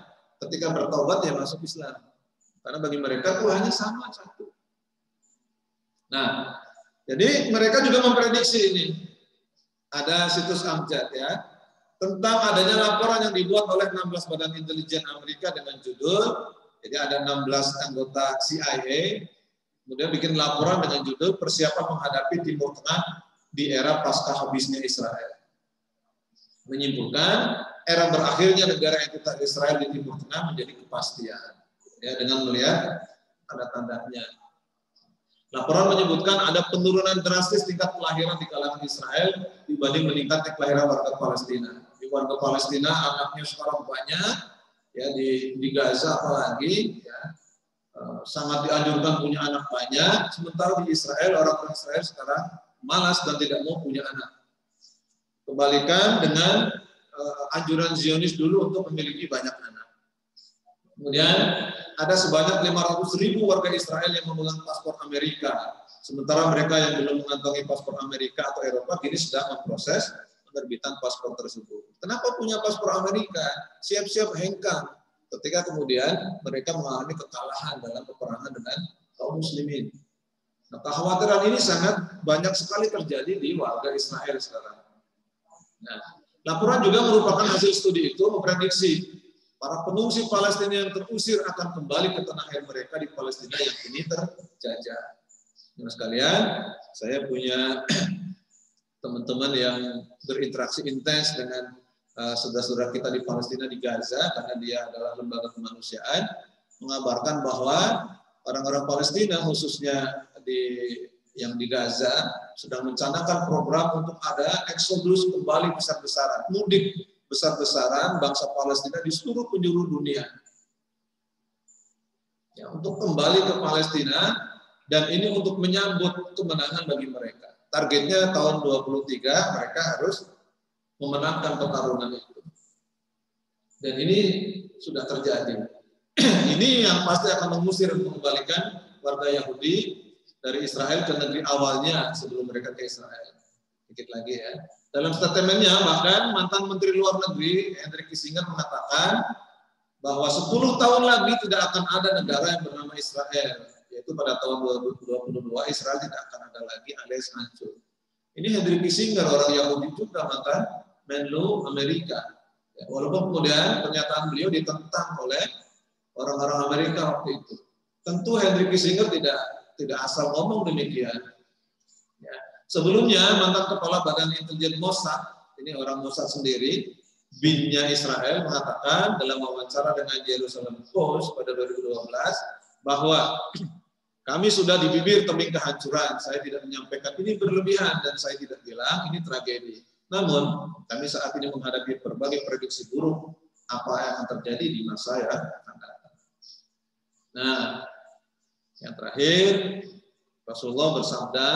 ketika bertobat ya masuk Islam. Karena bagi mereka Tuhannya sama, satu. Nah, jadi mereka juga memprediksi ini. Ada situs Amjad ya, tentang adanya laporan yang dibuat oleh 16 badan intelijen Amerika dengan judul, jadi ada 16 anggota CIA, kemudian bikin laporan dengan judul persiapan menghadapi Timur Tengah di era pasca habisnya Israel. Menyimpulkan era berakhirnya negara entitas Israel di Timur Tengah menjadi kepastian. Ya, dengan melihat tanda-tandanya. Laporan menyebutkan ada penurunan drastis tingkat kelahiran di kalangan Israel dibanding meningkatnya kelahiran warga Palestina. Di warga Palestina anaknya sekarang banyak, ya di Gaza apalagi, ya, sangat dianjurkan punya anak banyak. Sementara di Israel orang-orang Israel sekarang malas dan tidak mau punya anak. Kebalikan dengan anjuran Zionis dulu untuk memiliki banyak anak. Kemudian ada sebanyak 500.000 warga Israel yang memegang paspor Amerika. Sementara mereka yang belum mengantongi paspor Amerika atau Eropa kini sedang memproses penerbitan paspor tersebut. Kenapa punya paspor Amerika? Siap-siap hengkang ketika kemudian mereka mengalami kekalahan dalam peperangan dengan kaum muslimin. Nah, kekhawatiran ini sangat banyak sekali terjadi di warga Israel sekarang. Nah, laporan juga merupakan hasil studi itu memprediksi para pengungsi Palestina yang terusir akan kembali ke tanah air mereka di Palestina yang kini terjajah. Teman sekalian, saya punya teman-teman yang berinteraksi intens dengan saudara-saudara kita di Palestina di Gaza, karena dia adalah lembaga kemanusiaan, mengabarkan bahwa orang-orang Palestina khususnya yang di Gaza sedang mencanangkan program untuk ada eksodus kembali besar-besaran, mudik besar-besaran bangsa Palestina di seluruh penjuru dunia. Ya, untuk kembali ke Palestina, dan ini untuk menyambut kemenangan bagi mereka. Targetnya tahun 23 mereka harus memenangkan pertarungan itu. Dan ini sudah terjadi. Ini yang pasti akan mengembalikan warga Yahudi dari Israel ke negeri awalnya sebelum mereka ke Israel. Dikit lagi ya. Dalam statementnya bahkan mantan Menteri Luar Negeri Henry Kissinger mengatakan bahwa 10 tahun lagi tidak akan ada negara yang bernama Israel, yaitu pada tahun 2022 Israel tidak akan ada lagi alias hancur. Ini Henry Kissinger, orang Yahudi juga, mantan Menlu Amerika. Ya, walaupun kemudian pernyataan beliau ditentang oleh orang-orang Amerika waktu itu. Tentu Henry Kissinger tidak asal ngomong demikian. Ya. Sebelumnya mantan kepala Badan Intelijen Mossad, ini orang Mossad sendiri, BIN-nya Israel, mengatakan dalam wawancara dengan Jerusalem Post pada 2012 bahwa kami sudah di bibir tebing kehancuran. Saya tidak menyampaikan ini berlebihan dan saya tidak bilang ini tragedi. Namun kami saat ini menghadapi berbagai prediksi buruk apa yang akan terjadi di masa yang akan datang. Nah, yang terakhir Rasulullah bersabda,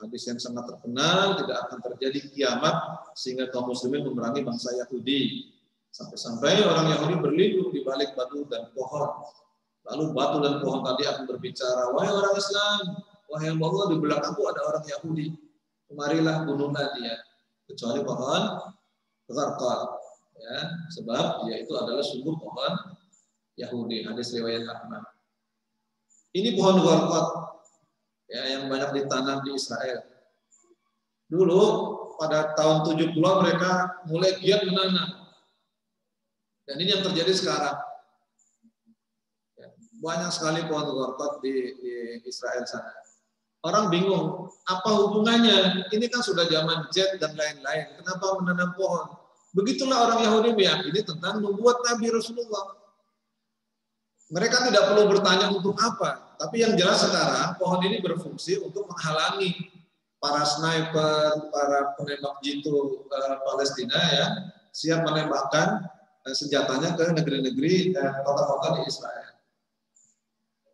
hadis yang sangat terkenal, tidak akan terjadi kiamat sehingga kaum muslimin memerangi bangsa Yahudi. Sampai-sampai orang Yahudi berlindung di balik batu dan pohon. Lalu batu dan pohon tadi akan berbicara, wahai orang Islam, wahai Allah, di belakangku ada orang Yahudi. Kemarilah bunuhlah dia. Kecuali pohon Gharqad. Ya, sebab dia itu adalah sumber pohon Yahudi. Hadis riwayat Ahmad. Ini pohon Gharqad ya, yang banyak ditanam di Israel. Dulu pada tahun 70 mereka mulai giat menanam. Dan ini yang terjadi sekarang. Ya, banyak sekali pohon Gharqad di Israel sana. Orang bingung, apa hubungannya? Ini kan sudah zaman jet dan lain-lain. Kenapa menanam pohon? Begitulah orang Yahudi meyakini tentang membuat Nabi Rasulullah. Mereka tidak perlu bertanya untuk apa. Tapi yang jelas sekarang, pohon ini berfungsi untuk menghalangi para sniper, para penembak jitu Palestina ya, siap menembakkan senjatanya ke negeri-negeri kota-kota di Israel.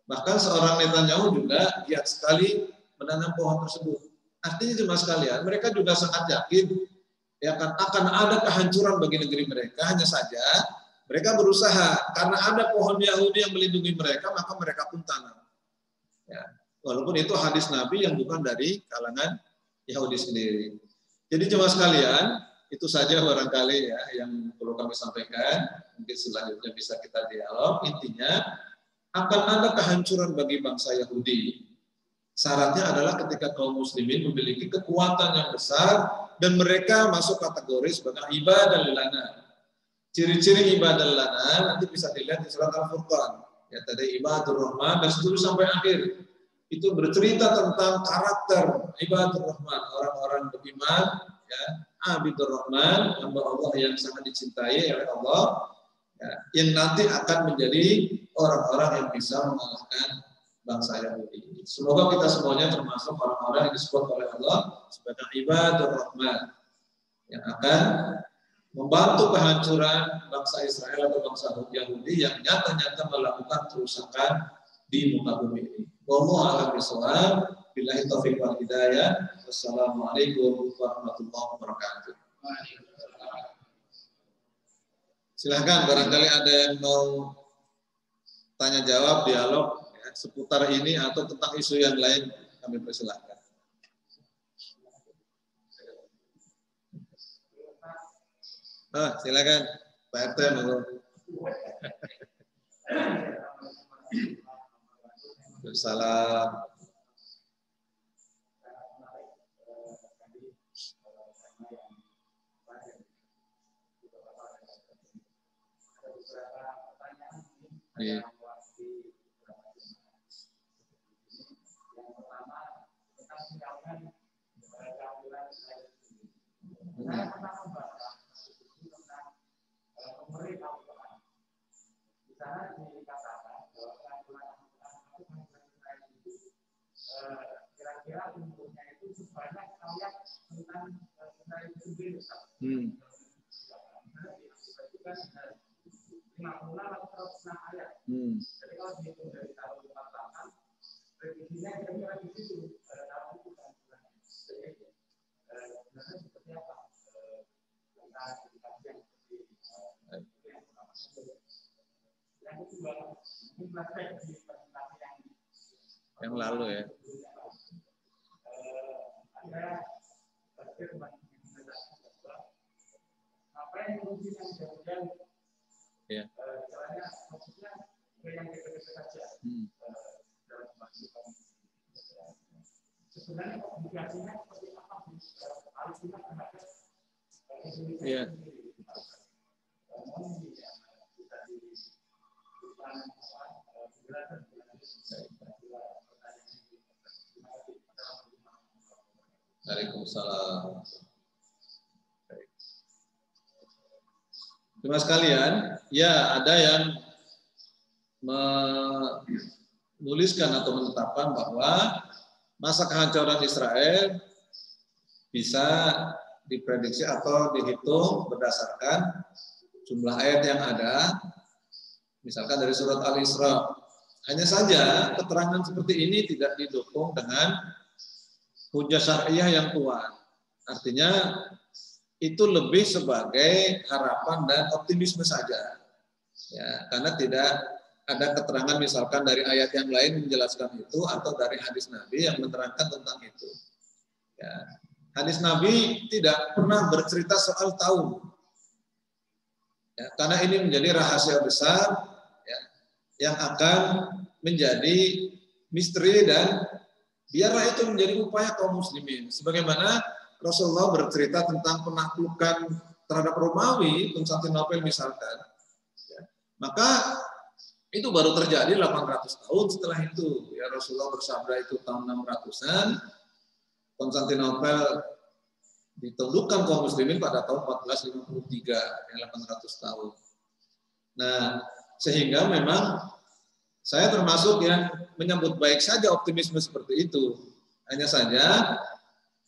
Bahkan seorang Netanyahu juga giat sekali menanam pohon tersebut. Artinya jemaah sekalian, mereka juga sangat yakin ya akan ada kehancuran bagi negeri mereka. Hanya saja mereka berusaha karena ada pohon Yahudi yang melindungi mereka, maka mereka pun tanam. Ya, walaupun itu hadis Nabi yang bukan dari kalangan Yahudi sendiri. Jadi jemaah sekalian, itu saja barangkali ya yang perlu kami sampaikan. Mungkin selanjutnya bisa kita dialog. Intinya akan ada kehancuran bagi bangsa Yahudi. Syaratnya adalah ketika kaum muslimin memiliki kekuatan yang besar dan mereka masuk kategori sebagai ibadah lana. Ciri-ciri ibadah lana nanti bisa dilihat di surat Al-Furqan. Ya tadi ibadur rahman dan seterusnya sampai akhir. Itu bercerita tentang karakter ibadur rahman, orang-orang beriman, ya, abidur rahman, hamba Allah yang sangat dicintai oleh Allah, ya, yang nanti akan menjadi orang-orang yang bisa mengalahkan bangsa Yahudi. Semoga kita semuanya termasuk orang-orang yang disebut oleh Allah sebagai ibadur rahman yang akan membantu kehancuran bangsa Israel atau bangsa Yahudi yang nyata-nyata melakukan kerusakan di muka bumi ini. Wallahu a'lam bishawab. Billahi taufiq wal hidayah. Wassalamualaikum warahmatullahi wabarakatuh. Silahkan barangkali ada yang mau tanya jawab, dialog ya, seputar ini atau tentang isu yang lain, kami persilahkan. Silakan Pak RT. Salam. Ya. Kira-kira umurnya itu sebanyak ayat tentang itu sendiri. Itu kan 50 atau 100 ayat. Jadi kalau dihitung dari tahun 48, revisinya kira-kira di situ tahun itu kan. Jadi sebenarnya seperti apa Yang lalu ya. Ya. Iya. Waalaikumsalam. Terima sekalian, ya ada yang menuliskan atau menetapkan bahwa masa kehancuran Israel bisa diprediksi atau dihitung berdasarkan jumlah ayat yang ada, misalkan dari surat Al-Isra. Hanya saja keterangan seperti ini tidak didukung dengan hujjah syariah yang kuat. Artinya itu lebih sebagai harapan dan optimisme saja. Ya, karena tidak ada keterangan misalkan dari ayat yang lain menjelaskan itu atau dari hadis Nabi yang menerangkan tentang itu. Ya. Hadis Nabi tidak pernah bercerita soal tahun. Ya, karena ini menjadi rahasia besar ya, yang akan menjadi misteri dan biarlah itu menjadi upaya kaum muslimin. Sebagaimana Rasulullah bercerita tentang penaklukan terhadap Romawi, Konstantinopel misalkan. Ya, maka itu baru terjadi 800 tahun setelah itu. Ya, Rasulullah bersabda itu tahun 600-an. Konstantinopel ditundukkan kaum muslimin pada tahun 1453, yang 800 tahun. Nah, sehingga memang saya termasuk yang menyambut baik saja optimisme seperti itu. Hanya saja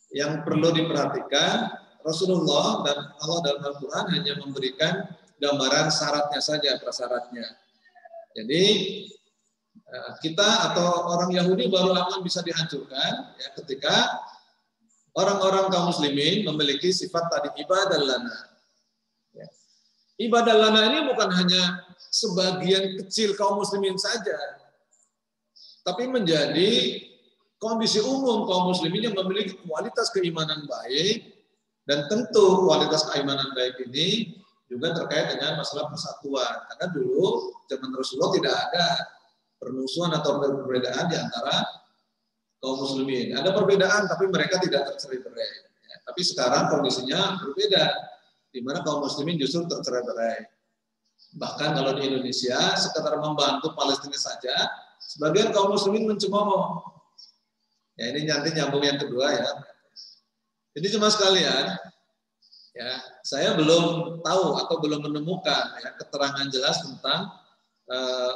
yang perlu diperhatikan, Rasulullah dan Allah dalam Al-Quran hanya memberikan gambaran syaratnya saja, prasyaratnya. Jadi kita atau orang Yahudi baru akan bisa dihancurkan ya, ketika orang-orang kaum muslimin memiliki sifat tadi ibadah lana. Ya. Ibadah lana ini bukan hanya sebagian kecil kaum muslimin saja, tapi menjadi kondisi umum kaum muslimin yang memiliki kualitas keimanan baik, dan tentu kualitas keimanan baik ini juga terkait dengan masalah persatuan. Karena dulu zaman Rasulullah tidak ada permusuhan atau perbedaan di antara kaum muslimin. Ada perbedaan tapi mereka tidak tercerai-berai. Ya, tapi sekarang kondisinya berbeda, di mana kaum muslimin justru tercerai-berai. Bahkan kalau di Indonesia sekedar membantu Palestina saja, sebagian kaum muslimin mencemooh. Ya, ini nanti nyambung yang kedua ya. Jadi cuma sekalian, ya saya belum tahu atau belum menemukan ya, keterangan jelas tentang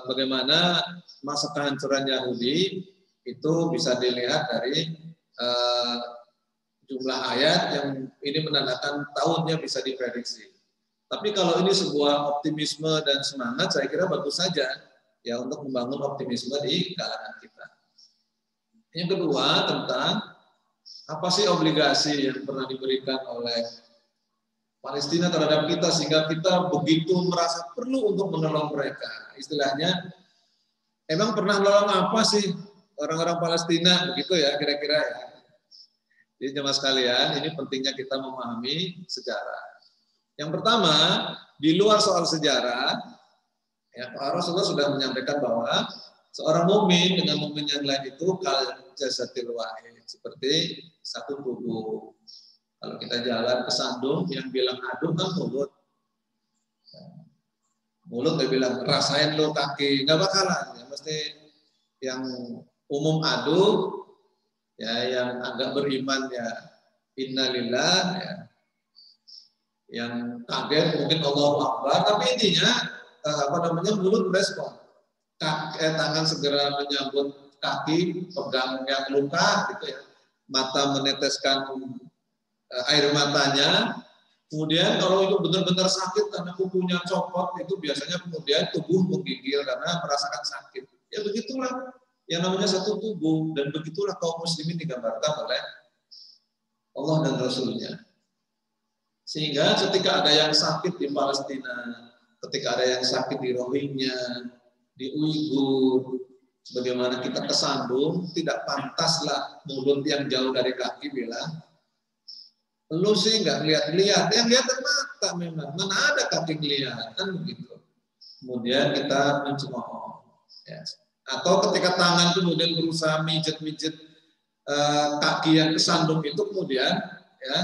bagaimana masa kehancuran Yahudi itu bisa dilihat dari jumlah ayat yang ini menandakan tahunnya bisa diprediksi. Tapi kalau ini sebuah optimisme dan semangat, saya kira bagus saja ya untuk membangun optimisme di kalangan kita. Yang kedua tentang apa sih obligasi yang pernah diberikan oleh Palestina terhadap kita sehingga kita begitu merasa perlu untuk menolong mereka. Istilahnya, emang pernah menolong apa sih orang-orang Palestina begitu ya kira-kira ya. Jadi jemaah sekalian, ini pentingnya kita memahami sejarah. Yang pertama, di luar soal sejarah, ya Rasulullah sudah menyampaikan bahwa seorang mukmin dengan mukmin yang lain itu kal jasadil wahid, seperti satu tubuh. Kalau kita jalan ke Sandung, yang bilang aduh kan mulut. Mulut dia bilang rasain lo kaki, nggak bakalan. Ya, mesti yang umum aduh, ya yang agak beriman ya innalillah, ya. Yang kaget mungkin Allahu Akbar, tapi intinya mulut merespon. Tangan segera menyambut kaki, pegang yang luka gitu ya. Mata meneteskan air matanya. Kemudian kalau itu benar-benar sakit karena kukunya copot, itu biasanya kemudian tubuh menggigil karena merasakan sakit. Ya begitulah yang namanya satu tubuh, dan begitulah kaum muslimin digambarkan oleh Allah dan Rasulnya. Sehingga ketika ada yang sakit di Palestina, ketika ada yang sakit di Rohingya, di Uighur, sebagaimana kita kesandung, tidak pantaslah mulut yang jauh dari kaki bilang, lu sih nggak lihat-lihat, yang lihat mata memang, mana ada kaki kelihatan begitu. Kemudian kita mencemooh, ya. Atau ketika tangan kemudian berusaha mijet-mijet kaki yang kesandung itu, kemudian ya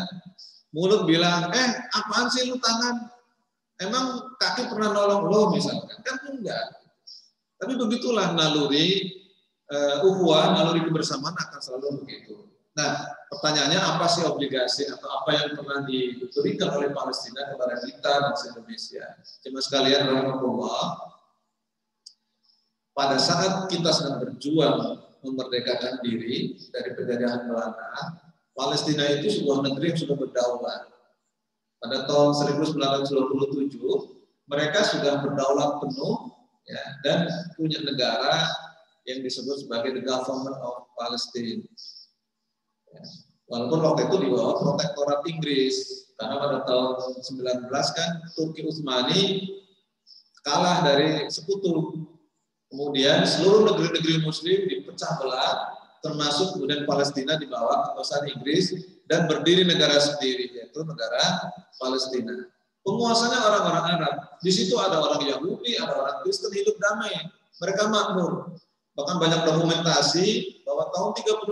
mulut bilang, apaan sih lu tangan? Emang kaki pernah nolong lo misalkan? Kan enggak. Tapi begitulah naluri ukhuwah, naluri kebersamaan akan selalu begitu. Nah, pertanyaannya apa sih obligasi atau apa yang pernah diberikan oleh Palestina kepada kita bangsa Indonesia? Jemaah sekalian, rahimahullah, pada saat kita sedang berjuang memerdekakan diri dari penjajahan Belanda, Palestina itu sebuah negeri yang sudah berdaulat. Pada tahun 1927, mereka sudah berdaulat penuh, ya, dan punya negara yang disebut sebagai the Government of Palestine. Ya. Walaupun waktu itu di bawah protektorat Inggris, karena pada tahun 19 kan Turki Utsmani kalah dari sekutu. Kemudian seluruh negeri-negeri Muslim dipecah belah, termasuk kemudian Palestina di bawah kekuasaan Inggris dan berdiri negara sendiri, yaitu negara Palestina. Penguasanya orang-orang Arab. Di situ ada orang Yahudi, ada orang Kristen, hidup damai. Mereka makmur. Bahkan banyak dokumentasi bahwa tahun 39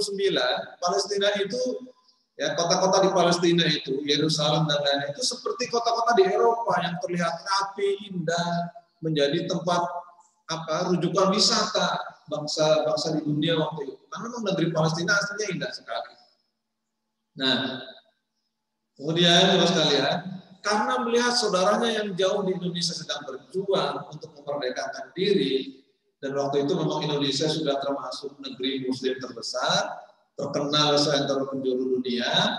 Palestina itu, ya, kota-kota di Palestina itu, Yerusalem dan lain-lain itu seperti kota-kota di Eropa yang terlihat rapi, indah, menjadi tempat rujukan wisata bangsa-bangsa di dunia waktu itu. Karena memang negeri Palestina aslinya indah sekali. Nah, kemudian terus sekalian, karena melihat saudaranya yang jauh di Indonesia sedang berjuang untuk memerdekakan diri, dan waktu itu memang Indonesia sudah termasuk negeri Muslim terbesar, terkenal seantero penjuru dunia.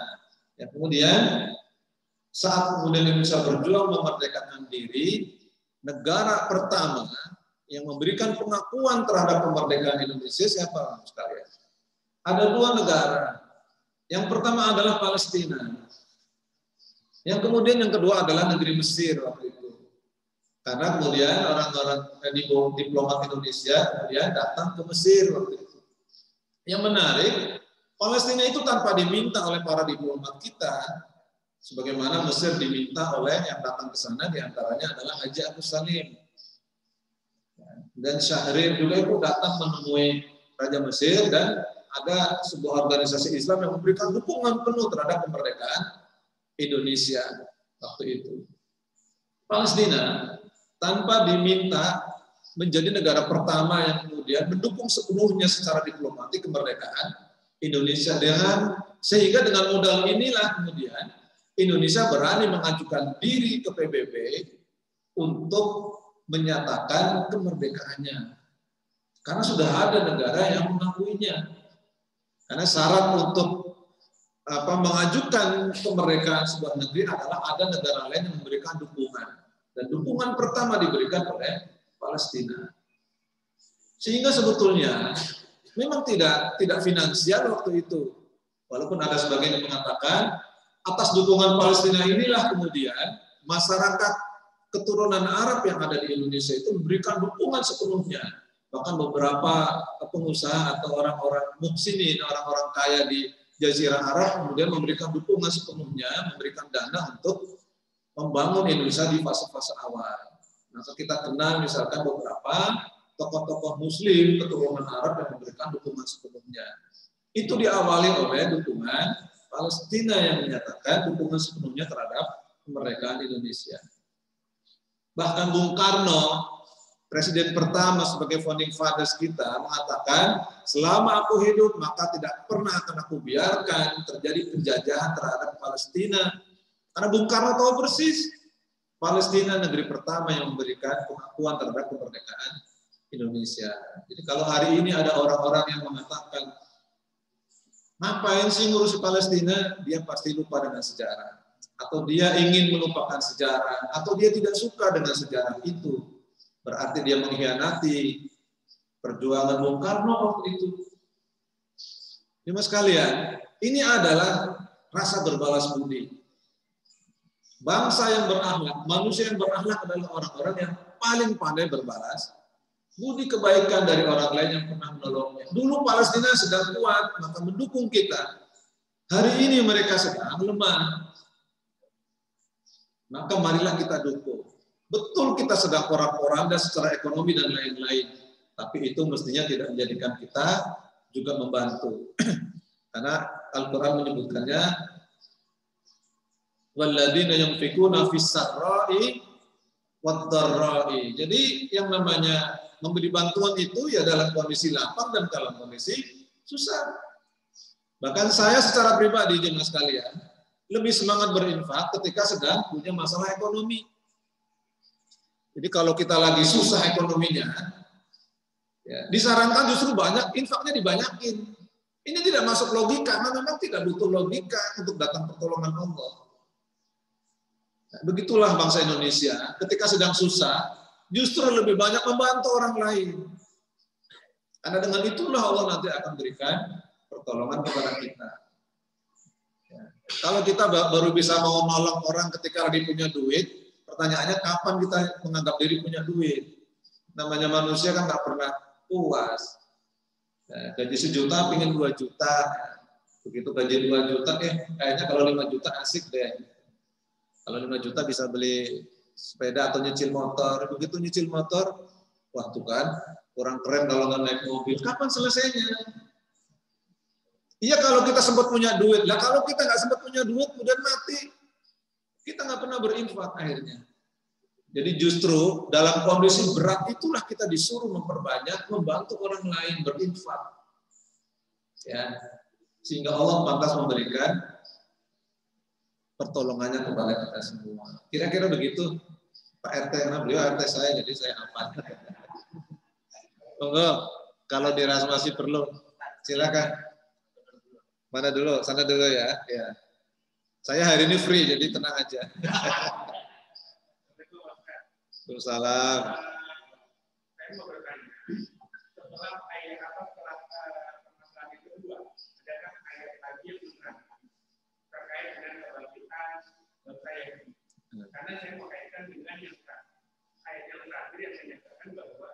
Ya, kemudian saat kemudian Indonesia berjuang memerdekakan diri, negara pertama yang memberikan pengakuan terhadap kemerdekaan Indonesia siapa sekalian? Ada dua negara. Yang pertama adalah Palestina. Yang kemudian yang kedua adalah negeri Mesir waktu itu. Karena kemudian orang-orang diplomat Indonesia kemudian datang ke Mesir waktu itu. Yang menarik, Palestina itu tanpa diminta oleh para diplomat kita, sebagaimana Mesir diminta oleh yang datang ke sana, diantaranya adalah Haji Agus Salim. Dan Syahrir juga itu datang menemui Raja Mesir, dan ada sebuah organisasi Islam yang memberikan dukungan penuh terhadap kemerdekaan Indonesia waktu itu. Palestina tanpa diminta menjadi negara pertama yang kemudian mendukung sepenuhnya secara diplomatik kemerdekaan Indonesia, sehingga dengan modal inilah kemudian Indonesia berani mengajukan diri ke PBB untuk menyatakan kemerdekaannya. Karena sudah ada negara yang mengakuinya. Karena syarat untuk mengajukan kemerdekaan sebuah negeri adalah ada negara lain yang memberikan dukungan. Dan dukungan pertama diberikan oleh Palestina. Sehingga sebetulnya memang tidak finansial waktu itu. Walaupun ada sebagian yang mengatakan atas dukungan Palestina inilah kemudian masyarakat keturunan Arab yang ada di Indonesia itu memberikan dukungan sepenuhnya. Bahkan beberapa pengusaha atau orang-orang muhsinin, orang-orang kaya di Jazirah Arab kemudian memberikan dukungan sepenuhnya, memberikan dana untuk membangun Indonesia di fase-fase awal. Maka kita kenal misalkan beberapa tokoh-tokoh Muslim keturunan Arab yang memberikan dukungan sepenuhnya. Itu diawali oleh dukungan Palestina yang menyatakan dukungan sepenuhnya terhadap kemerdekaan Indonesia. Bahkan Bung Karno, presiden pertama sebagai founding fathers kita, mengatakan selama aku hidup maka tidak pernah akan aku biarkan terjadi penjajahan terhadap Palestina. Karena Bung Karno tahu persis Palestina negeri pertama yang memberikan pengakuan terhadap kemerdekaan Indonesia. Jadi kalau hari ini ada orang-orang yang mengatakan ngapain sih ngurusi Palestina, dia pasti lupa dengan sejarah. Atau dia ingin melupakan sejarah, atau dia tidak suka dengan sejarah itu. Berarti dia mengkhianati perjuangan Bung Karno waktu itu. Jemaah sekalian, ini adalah rasa berbalas budi. Bangsa yang berakhlak, manusia yang berakhlak adalah orang-orang yang paling pandai berbalas budi kebaikan dari orang lain yang pernah menolongnya. Dulu Palestina sedang kuat, maka mendukung kita. Hari ini mereka sedang lemah. Maka marilah kita dukung. Betul kita sedang porak-poranda secara ekonomi dan lain-lain. Tapi itu mestinya tidak menjadikan kita juga membantu. Karena Al-Quran menyebutkannya, walladzina yunfikuna fis-sarra'i wad-dharra'i. Jadi yang namanya memberi bantuan itu ya dalam kondisi lapang dan dalam kondisi susah. Bahkan saya secara pribadi jemaah sekalian lebih semangat berinfak ketika sedang punya masalah ekonomi. Jadi kalau kita lagi susah ekonominya, ya, disarankan justru banyak infaknya dibanyakin. Ini tidak masuk logika, karena memang tidak butuh logika untuk datang pertolongan Allah. Nah, begitulah bangsa Indonesia, ketika sedang susah, justru lebih banyak membantu orang lain. Karena dengan itulah Allah nanti akan berikan pertolongan kepada kita. Ya. Kalau kita baru bisa mau nolong orang ketika lagi punya duit, pertanyaannya kapan kita menganggap diri punya duit? Namanya manusia kan nggak pernah puas. Ya, gaji 1 juta, pengen 2 juta. Begitu gaji 2 juta, kayaknya kalau 5 juta asik deh. Kalau 5 juta bisa beli sepeda atau nyicil motor. Begitu nyicil motor, wah tuh kan, kurang keren kalau nggak naik mobil. Kapan selesainya? Iya kalau kita sempat punya duit. Lah kalau kita nggak sempat punya duit, kemudian mati, kita nggak pernah berinfak akhirnya. Jadi justru dalam kondisi berat itulah kita disuruh memperbanyak, membantu orang lain berinfak. Ya, sehingga Allah pantas memberikan pertolongannya kepada kita semua. Kira-kira begitu, Pak RT, karena beliau RT saya, jadi saya hafal. Monggo, kalau dirasa masih perlu, silakan. Mana dulu? Sana dulu ya. Ya. Saya hari ini free, jadi tenang aja. Waalaikumsalam. Saya mau bertanya, setelah ayat setelah permasalahan itu kedua, adakah ayat lagi yang menerangkan terkait dengan kebangkitan bangsa Yahudi? Karena saya mau kaitkan dengan yang ayat yang terakhir yang menyatakan bahwa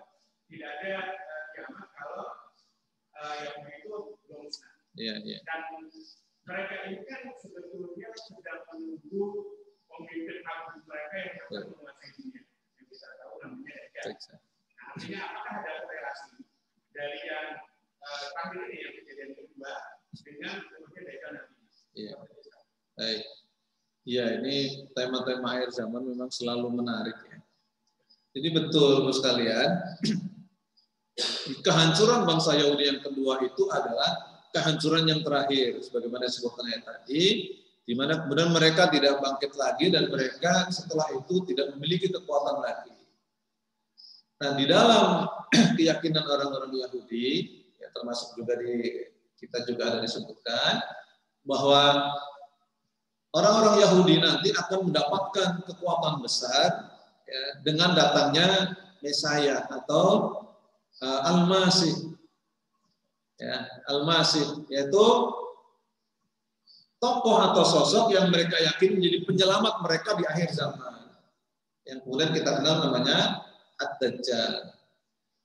tidak ada kiamat kalau Yahudi itu belum musnah. Iya, iya. Dan mereka ini kan sebetulnya sedang menunggu pemimpin agung mereka yang akan menguasai dunia. Yang kita tahu namanya Dajjal. Nah, artinya apakah ada korelasi dari yang terakhir ini yang kejadian kedua dengan kemudian Dajjal nanti? Iya. Baik. Iya, ini tema-tema akhir zaman memang selalu menarik ya. Jadi betul Bos sekalian, kehancuran bangsa Yahudi yang kedua itu adalah kehancuran yang terakhir, sebagaimana disebutkan ayat tadi, di mana kemudian mereka tidak bangkit lagi dan mereka setelah itu tidak memiliki kekuatan lagi. Nah, di dalam keyakinan orang-orang Yahudi, ya, termasuk juga di kita juga ada disebutkan bahwa orang-orang Yahudi nanti akan mendapatkan kekuatan besar ya, dengan datangnya Mesias atau Al-Masih. Ya, Al-Masih yaitu tokoh atau sosok yang mereka yakini menjadi penyelamat mereka di akhir zaman. Yang kemudian kita kenal namanya Ad-Dajjal.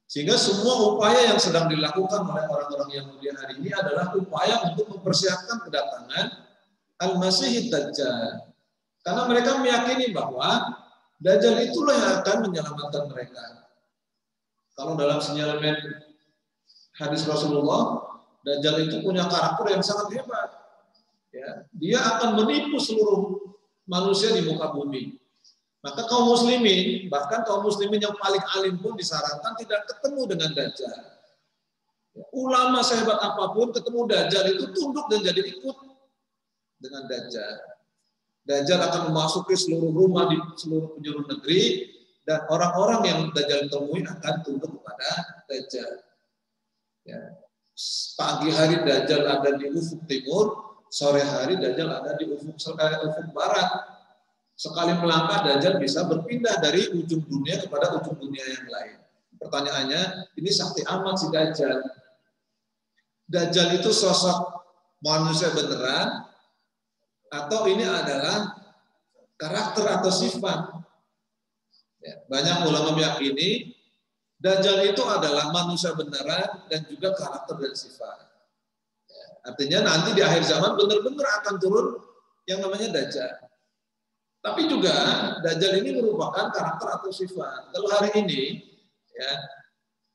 Sehingga semua upaya yang sedang dilakukan oleh orang-orang Yahudi hari ini adalah upaya untuk mempersiapkan kedatangan Al-Masih Dajjal. Karena mereka meyakini bahwa Dajjal itulah yang akan menyelamatkan mereka. Kalau dalam sinyalemen hadis Rasulullah, Dajjal itu punya karakter yang sangat hebat. Ya, dia akan menipu seluruh manusia di muka bumi. Maka kaum muslimin, bahkan kaum muslimin yang paling alim pun disarankan tidak ketemu dengan Dajjal. Ya, ulama sehebat apapun ketemu Dajjal itu tunduk dan jadi ikut dengan Dajjal. Dajjal akan memasuki seluruh rumah di seluruh penjuru negeri dan orang-orang yang Dajjal temui akan tunduk kepada Dajjal. Ya. Pagi hari Dajjal ada di ufuk timur, sore hari Dajjal ada di ufuk barat. Sekali melangkah Dajjal bisa berpindah dari ujung dunia kepada ujung dunia yang lain. Pertanyaannya, ini sakti amat si Dajjal. Dajjal itu sosok manusia beneran atau ini adalah karakter atau sifat? Ya, banyak ulama meyakini Dajjal itu adalah manusia beneran dan juga karakter dan sifat. Artinya nanti di akhir zaman benar-benar akan turun yang namanya Dajjal. Tapi juga Dajjal ini merupakan karakter atau sifat. Kalau hari ini, ya,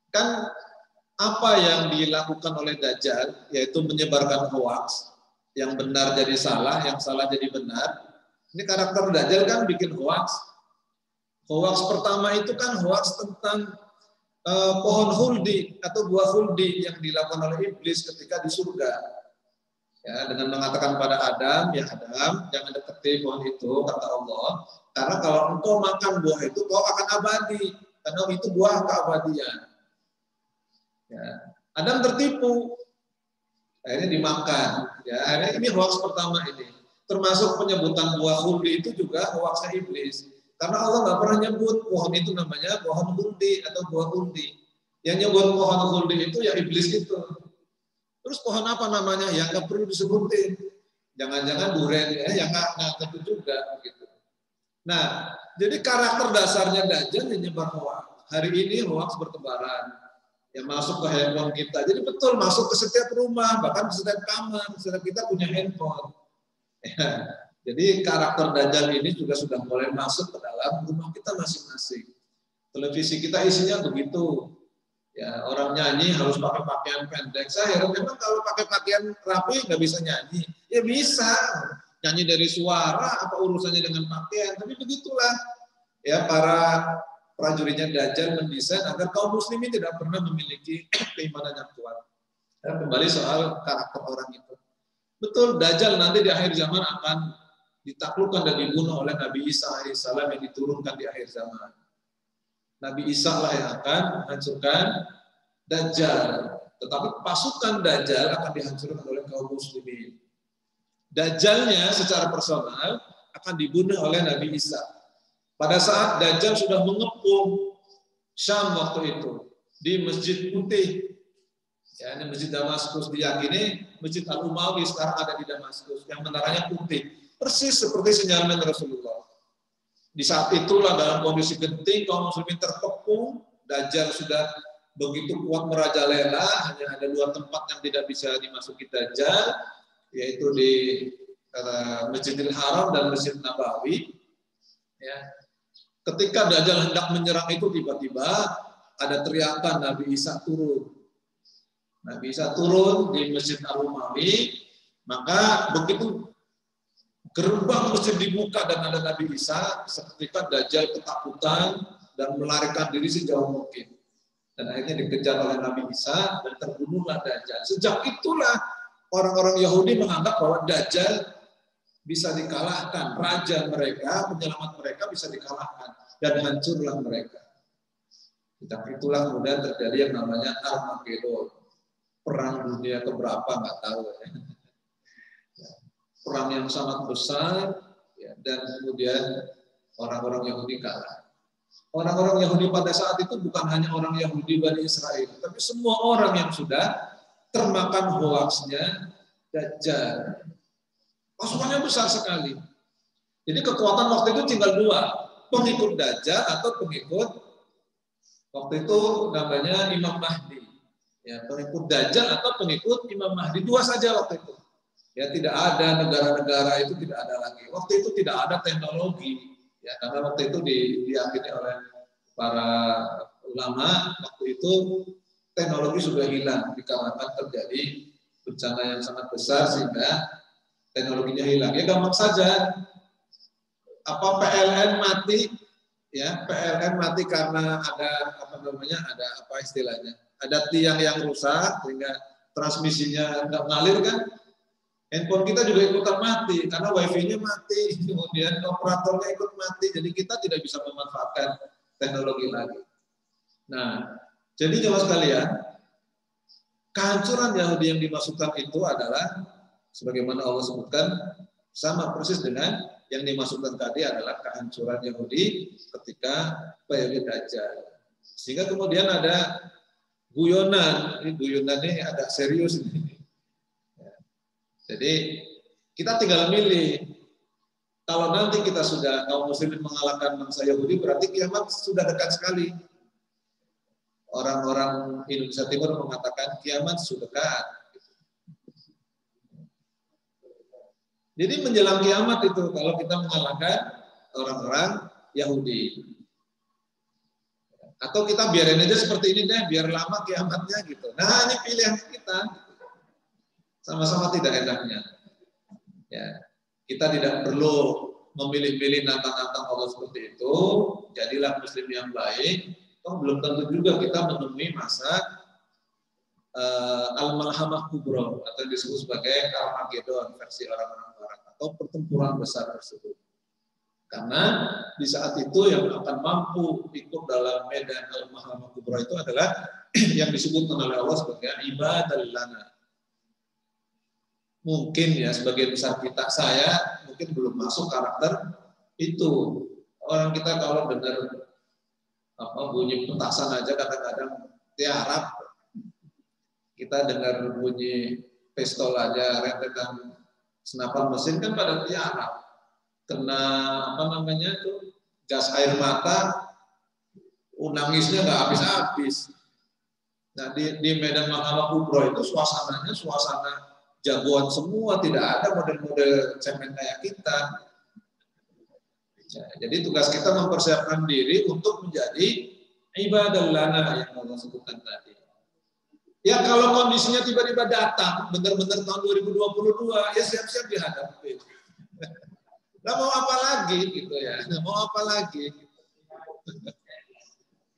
kan apa yang dilakukan oleh Dajjal, yaitu menyebarkan hoaks, yang benar jadi salah, yang salah jadi benar. Ini karakter Dajjal kan bikin hoaks. Hoaks pertama itu kan hoaks tentang pohon huldi atau buah huldi yang dilakukan oleh iblis ketika di surga. Ya, dengan mengatakan pada Adam, ya Adam, jangan dekati pohon itu, kata Allah, karena kalau engkau makan buah itu, kau akan abadi, karena itu buah keabadian. Ya, Adam tertipu, akhirnya dimakan. Ya, akhirnya ini hoaks pertama ini. Termasuk penyebutan buah huldi itu juga hoaksnya iblis. Karena Allah nggak pernah nyebut pohon itu namanya pohon huldi atau buah huldi. Yang nyebut pohon huldi itu ya iblis itu. Terus pohon apa namanya? Yang nggak perlu disebutin. Jangan-jangan duren ya, yang nggak tentu juga. Gitu. Nah, jadi karakter dasarnya Dajjal menyebar hoaks. Hari ini hoaks bertebaran. Yang masuk ke handphone kita. Jadi betul masuk ke setiap rumah, bahkan ke setiap kamar. Setiap kita punya handphone. Ya. Jadi karakter Dajjal ini juga sudah mulai masuk ke dalam rumah kita masing-masing. Televisi kita isinya begitu. Ya, orang nyanyi harus pakai pakaian pendek. Saya heran memang kalau pakai pakaian rapi nggak bisa nyanyi. Ya bisa. Nyanyi dari suara, apa urusannya dengan pakaian. Tapi begitulah. Ya, para prajuritnya Dajjal mendesain agar kaum muslimin tidak pernah memiliki keimanan yang kuat. Dan kembali soal karakter orang itu. Betul, Dajjal nanti di akhir zaman akan ditaklukkan dan dibunuh oleh Nabi Isa alaihissalam yang diturunkan di akhir zaman. Nabi Isa lah yang akan menghancurkan Dajjal. Tetapi pasukan Dajjal akan dihancurkan oleh kaum muslimin. Dajjalnya secara personal akan dibunuh oleh Nabi Isa. Pada saat Dajjal sudah mengepung Syam waktu itu di Masjid Putih, ya, ini Masjid Damaskus, diyakini Masjid Al-Umawi sekarang ada di Damaskus yang menaranya putih. Persis seperti sinyalmen Rasulullah. Di saat itulah dalam kondisi genting kaum muslimin terkepung, Dajjal sudah begitu kuat merajalela, hanya ada 2 tempat yang tidak bisa dimasuki Dajjal, yaitu di Masjidil Haram dan Masjid Nabawi. Ya. Ketika Dajjal hendak menyerang itu tiba-tiba ada teriakan Nabi Isa turun. Nabi Isa turun di Masjid Al-Umawi, maka begitu gerbang masjid dibuka dan ada Nabi Isa, seketika Dajjal ketakutan dan melarikan diri sejauh mungkin. Dan akhirnya dikejar oleh Nabi Isa dan terbunuhlah Dajjal. Sejak itulah orang-orang Yahudi menganggap bahwa Dajjal bisa dikalahkan. Raja mereka, penyelamat mereka bisa dikalahkan. Dan hancurlah mereka. Sejak itulah kemudian terjadi yang namanya Armageddon. Perang dunia keberapa nggak tahu ya. Perang yang sangat besar, ya, dan kemudian orang-orang Yahudi kalah. Orang-orang Yahudi pada saat itu bukan hanya orang Yahudi Bani Israel, tapi semua orang yang sudah termakan hoaksnya Dajjal. Pasukannya besar sekali. Jadi kekuatan waktu itu tinggal 2, pengikut Dajjal atau pengikut waktu itu namanya Imam Mahdi. Ya, pengikut Dajjal atau pengikut Imam Mahdi, 2 saja waktu itu. Ya, tidak ada negara-negara itu tidak ada lagi. Waktu itu tidak ada teknologi, ya, karena waktu itu diyakini oleh para ulama waktu itu teknologi sudah hilang dikarenakan terjadi bencana yang sangat besar sehingga teknologinya hilang. Ya gampang saja. Apa PLN mati? Ya, PLN mati karena ada ada apa istilahnya? Ada tiang yang rusak sehingga transmisinya nggak ngalir kan? Handphone kita juga ikutan mati karena wifi-nya mati, kemudian operatornya ikut mati, jadi kita tidak bisa memanfaatkan teknologi lagi. Nah, jadi jemaah sekalian, kehancuran Yahudi yang dimaksudkan itu adalah sebagaimana Allah sebutkan sama persis dengan yang dimaksudkan tadi adalah kehancuran Yahudi ketika periode Dajjal. Sehingga kemudian ada guyonan, ini guyonan ini agak serius ini. Jadi kita tinggal milih. Kalau nanti kita sudah kaum muslimin mengalahkan bangsa Yahudi, berarti kiamat sudah dekat sekali. orang-orang Indonesia Timur mengatakan kiamat sudah dekat. Jadi menjelang kiamat itu kalau kita mengalahkan orang-orang Yahudi. Atau kita biarin aja seperti ini deh, biar lama kiamatnya gitu. Nah ini pilihan kita. Sama-sama tidak enaknya. Ya, kita tidak perlu memilih-pilih nantang-nantang Allah seperti itu. Jadilah muslim yang baik. Toh belum tentu juga kita menemui masa al-malhamah kubra atau disebut sebagai Armageddon versi orang-orang Barat atau pertempuran besar tersebut. Karena di saat itu yang akan mampu ikut dalam medan al-malhamah kubra itu adalah yang disebutkan oleh Allah sebagai ibadah lana. Mungkin ya sebagian besar kita, saya mungkin belum masuk karakter itu. Orang kita kalau dengar bunyi petasan aja kadang-kadang tiarap. Kita dengar bunyi pistol aja, rentetan senapan mesin kan pada tiarap. Kena itu gas air mata, nangisnya nggak habis-habis. Nah di medan Malhamah Kubra itu suasananya suasana jagoan semua, tidak ada model-model cemen kayak kita. Ya, jadi tugas kita mempersiapkan diri untuk menjadi ibadah lana yang Allah sebutkan tadi. Ya kalau kondisinya tiba-tiba datang, benar-benar tahun 2022, ya siap-siap dihadapi. Nah mau apa lagi gitu ya? Mau apa lagi?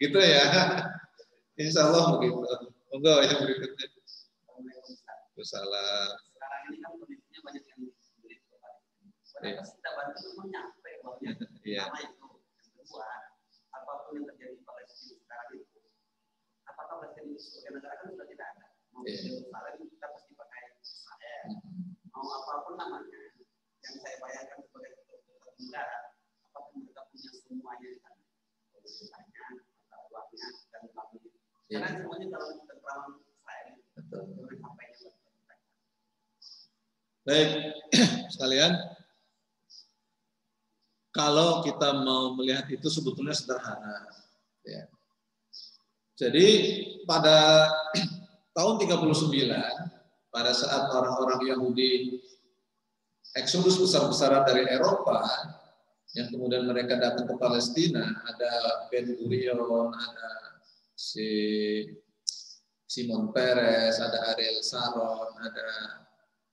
Gitu ya. Insya Allah begitu. Monggo yang berikutnya. Salah. Sekarang ini kan kondisinya banyak yang beli. Padahal kita bantu memang nyampe bahwa pertama itu, yang kedua, apapun yang terjadi pada sekarang itu, apakah Palestina itu sebagai negara kan sudah tidak ada. Mau Yerusalem kita pasti pakai Israel. Mau apapun namanya, yang saya bayangkan sebagai negara, apakah mereka punya semuanya di sana, urusannya, mata uangnya dan lainnya. Karena semuanya dalam keterangan Israel. Baik, sekalian, kalau kita mau melihat itu sebetulnya sederhana. Ya. Jadi pada tahun 39, pada saat orang-orang Yahudi eksodus besar-besaran dari Eropa, yang kemudian mereka datang ke Palestina, ada Ben Gurion, ada Simon Peres, ada Ariel Sharon, ada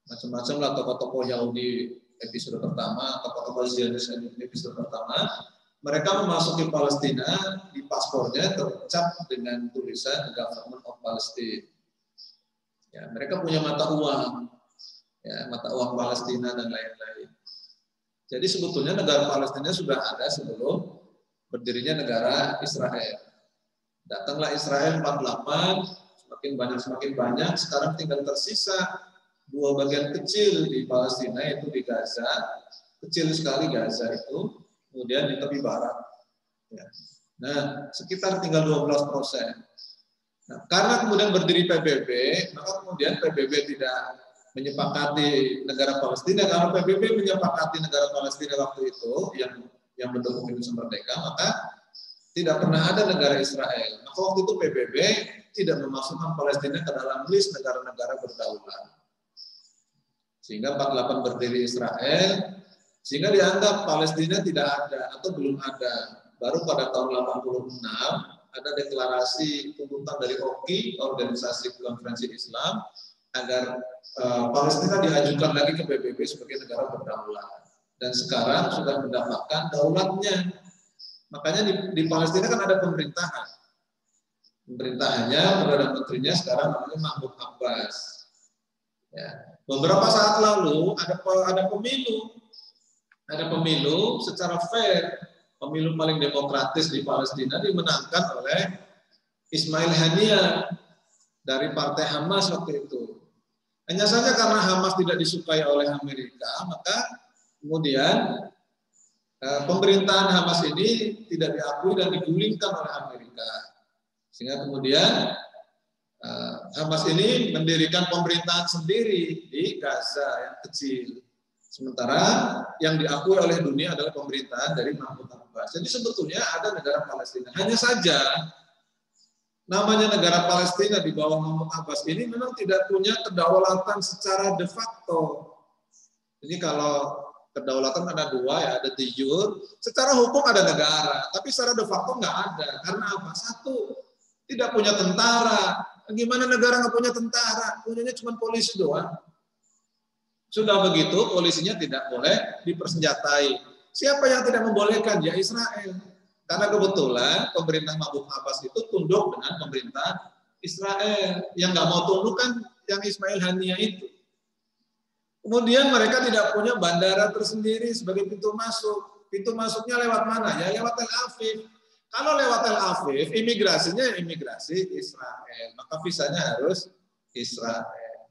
macam-macam lah tokoh-tokoh Yahudi episode pertama, tokoh-tokoh Zionis episode pertama. Mereka memasuki Palestina, di paspornya tercap dengan tulisan Government of Palestine. Ya, mereka punya mata uang, ya, mata uang Palestina dan lain-lain. Jadi sebetulnya negara Palestina sudah ada sebelum berdirinya negara Israel. Datanglah Israel 48, semakin banyak. Sekarang tinggal tersisa dua bagian kecil di Palestina, yaitu di Gaza. Kecil sekali Gaza itu, kemudian di tepi barat. Ya. Nah, sekitar tinggal 12%. Nah, karena kemudian berdiri PBB, maka kemudian PBB tidak menyepakati negara Palestina. Kalau PBB menyepakati negara Palestina waktu itu, yang mendukung Indonesia merdeka, maka tidak pernah ada negara Israel. Maka waktu itu PBB tidak memasukkan Palestina ke dalam list negara-negara berdaulat. Sehingga 48 berdiri Israel, sehingga dianggap Palestina tidak ada atau belum ada. Baru pada tahun 86 ada deklarasi tuntutan dari OKI, Organisasi Konferensi Islam, agar Palestina diajukan lagi ke PBB sebagai negara berdaulat. Dan sekarang sudah mendapatkan daulatnya. Makanya di Palestina kan ada pemerintahan. Pemerintahannya, Perdana Menterinya sekarang namanya Mahmud Abbas. Ya. Beberapa saat lalu ada pemilu. Ada pemilu secara fair. Pemilu paling demokratis di Palestina dimenangkan oleh Ismail Haniyeh dari Partai Hamas waktu itu. Hanya saja karena Hamas tidak disukai oleh Amerika, maka kemudian pemerintahan Hamas ini tidak diakui dan digulingkan oleh Amerika. Sehingga kemudian Hamas ini mendirikan pemerintahan sendiri di Gaza yang kecil. Sementara yang diakui oleh dunia adalah pemerintahan dari Mahmud Abbas. Jadi sebetulnya ada negara Palestina. Hanya saja namanya negara Palestina di bawah Mahmud Abbas ini memang tidak punya kedaulatan secara de facto. Jadi kalau kedaulatan ada dua ya, ada de jure, secara hukum ada negara, tapi secara de facto nggak ada. Karena apa? Satu, tidak punya tentara. Gimana negara nggak punya tentara? Punyanya cuma polisi doang. Sudah begitu, polisinya tidak boleh dipersenjatai. Siapa yang tidak membolehkan? Ya Israel. Karena kebetulan pemerintah Mahmud Abbas itu tunduk dengan pemerintah Israel. Yang nggak mau tunduk kan yang Ismail Haniyah itu. Kemudian mereka tidak punya bandara tersendiri sebagai pintu masuk. Pintu masuknya lewat mana? Ya lewat Tel Aviv. Kalau lewat Tel Aviv, imigrasinya imigrasi Israel. Maka visanya harus Israel.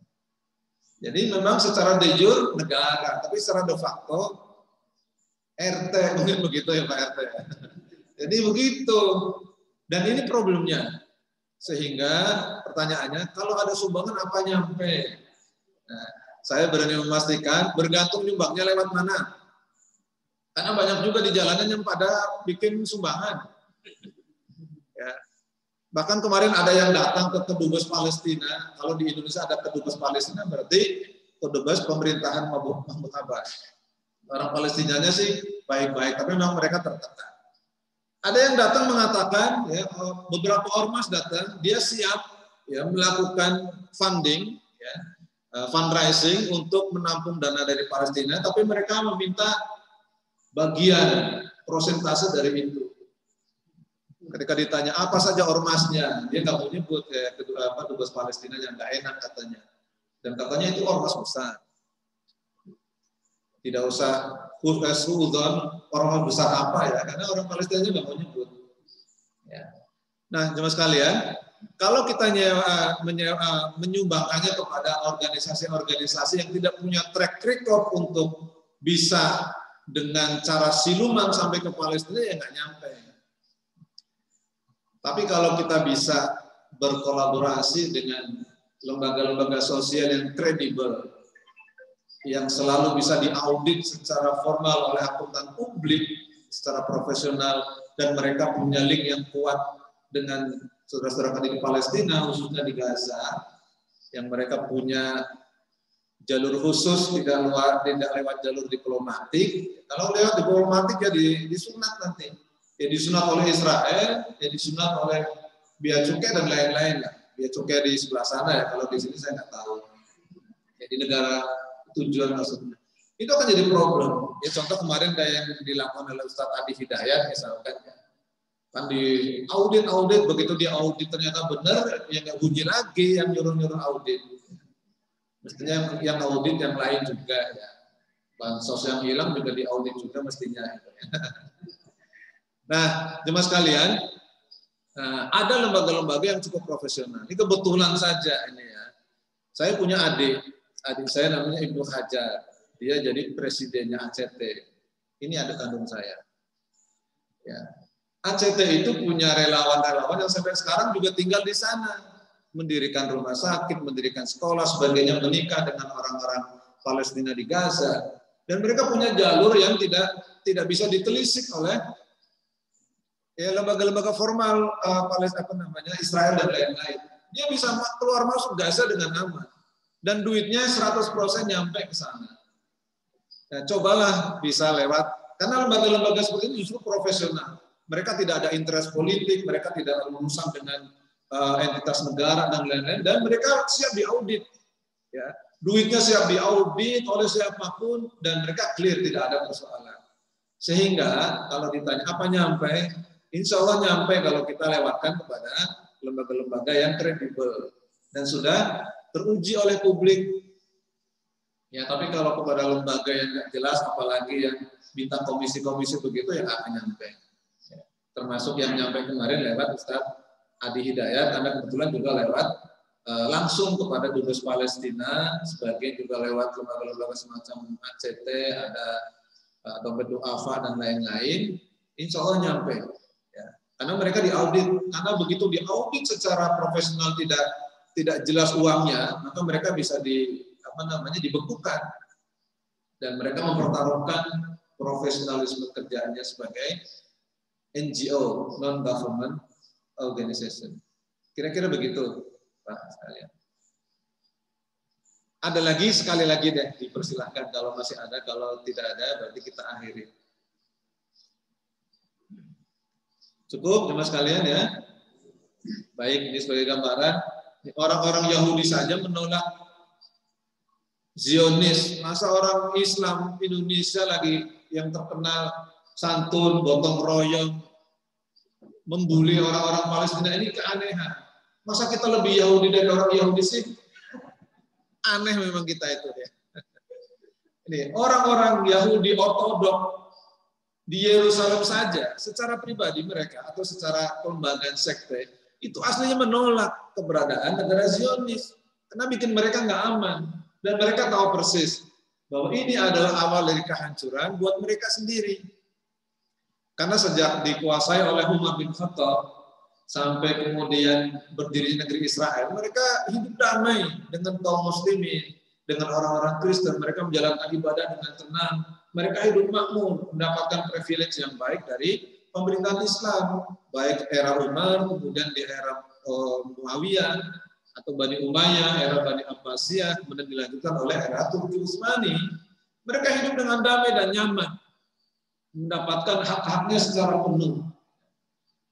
Jadi memang secara de jure negara, tapi secara de facto RT, mungkin begitu ya Pak RT. Jadi begitu. Dan ini problemnya. Sehingga pertanyaannya, kalau ada sumbangan apa nyampe? Nah, saya berani memastikan bergantung nyumbangnya lewat mana. Karena banyak juga di jalanan yang pada bikin sumbangan. Ya. Bahkan kemarin ada yang datang ke Kedubes Palestina. Kalau di Indonesia ada Kedubes Palestina, berarti Kedubes pemerintahan Mahmud Abbas. Orang Palestinanya sih baik-baik, tapi memang mereka tertekan. Ada yang datang mengatakan, ya, beberapa ormas datang, dia siap ya, melakukan funding, ya, fundraising untuk menampung dana dari Palestina, tapi mereka meminta bagian persentase dari itu. Ketika ditanya apa saja ormasnya, dia nggak mau nyebut ya, Kedubes Palestina yang nggak enak katanya. Dan katanya itu ormas besar. Tidak usah husnuzon ormas besar apa ya, karena orang Palestina nggak mau nyebut. Ya. Nah, jemaah sekalian, kalau kita menyumbangkannya kepada organisasi-organisasi yang tidak punya track record untuk bisa dengan cara siluman sampai ke Palestina, ya nggak nyampe. Tapi kalau kita bisa berkolaborasi dengan lembaga-lembaga sosial yang kredibel, yang selalu bisa diaudit secara formal oleh akuntan publik, secara profesional, dan mereka punya link yang kuat dengan saudara-saudara di Palestina, khususnya di Gaza, yang mereka punya jalur khusus, tidak lewat jalur diplomatik. Kalau lewat diplomatik ya disunat nanti. Ya disunat oleh Israel, ya disunat oleh Bea Cukai dan lain-lain. Bea Cukai di sebelah sana ya, kalau di sini saya nggak tahu. Jadi negara tujuan maksudnya. Itu akan jadi problem. Ya contoh kemarin kayak yang dilakukan oleh Ustadz Adi Hidayat misalkan, ya. Kan di audit, begitu dia audit ternyata benar, ya nggak bunyi lagi yang nyuruh-nyuruh audit. Mestinya yang audit yang lain juga ya. Bansos yang hilang juga diaudit juga mestinya. Nah, jemaah sekalian, ada lembaga-lembaga yang cukup profesional. Ini kebetulan saja ini ya. Saya punya adik saya namanya Ibnu Hajar. Dia jadi presidennya ACT. Ini adik kandung saya. Ya. ACT itu punya relawan-relawan yang sampai sekarang juga tinggal di sana. Mendirikan rumah sakit, mendirikan sekolah, sebagainya, menikah dengan orang-orang Palestina di Gaza. Dan mereka punya jalur yang tidak bisa ditelisik oleh ya, lembaga-lembaga formal Israel dan lain-lain. Dia bisa keluar masuk Gaza dengan aman. Dan duitnya 100% nyampe ke sana. Nah, cobalah bisa lewat, karena lembaga-lembaga seperti ini justru profesional. Mereka tidak ada interest politik, mereka tidak ada urusan dengan entitas negara dan lain-lain, dan mereka siap diaudit. Ya. Duitnya siap diaudit oleh siapapun, dan mereka clear, tidak ada persoalan. Sehingga kalau ditanya apa nyampe, insya Allah nyampe kalau kita lewatkan kepada lembaga-lembaga yang kredibel dan sudah teruji oleh publik. Ya, tapi kalau kepada lembaga yang nggak jelas, apalagi yang minta komisi-komisi begitu, ya nggak akan nyampe. Ya, termasuk yang nyampe kemarin lewat Ustadz Adi Hidayat, karena kebetulan juga lewat langsung kepada Dubes Palestina, sebagian juga lewat lembaga-lembaga semacam ACT, ada Dompet Du'afa dan lain-lain. Insya Allah nyampe. Ya, karena mereka diaudit, karena begitu diaudit secara profesional tidak jelas uangnya, maka mereka bisa dibekukan, dan mereka mempertaruhkan profesionalisme kerjaannya sebagai NGO, non-government organization. Kira-kira begitu, Pak sekalian. Ada lagi, sekali lagi deh, dipersilahkan kalau masih ada, kalau tidak ada berarti kita akhiri. Cukup jemaah sekalian ya. Baik, ini sebagai gambaran, orang-orang Yahudi saja menolak Zionis. Masa orang Islam Indonesia lagi yang terkenal santun, gotong royong, membuli orang-orang Palestina, ini keanehan. Masa kita lebih Yahudi dari orang Yahudi sih? Aneh memang kita itu ya. Ini orang-orang Yahudi ortodok di Yerusalem saja, secara pribadi mereka atau secara kelembagaan sekte itu aslinya menolak keberadaan negara Zionis karena bikin mereka nggak aman dan mereka tahu persis bahwa ini adalah awal dari kehancuran buat mereka sendiri. Karena sejak dikuasai oleh Umar bin Khattab sampai kemudian berdiri negeri Israel, mereka hidup damai dengan kaum muslimin, dengan orang-orang Kristen, mereka menjalankan ibadah dengan tenang, mereka hidup makmur, mendapatkan privilege yang baik dari pemerintahan Islam, baik era Umar, kemudian di era Muawiyah, atau Bani Umayyah, era Bani Abbasiyah, kemudian dilanjutkan oleh era Turki Utsmani. Mereka hidup dengan damai dan nyaman, mendapatkan hak-haknya secara penuh.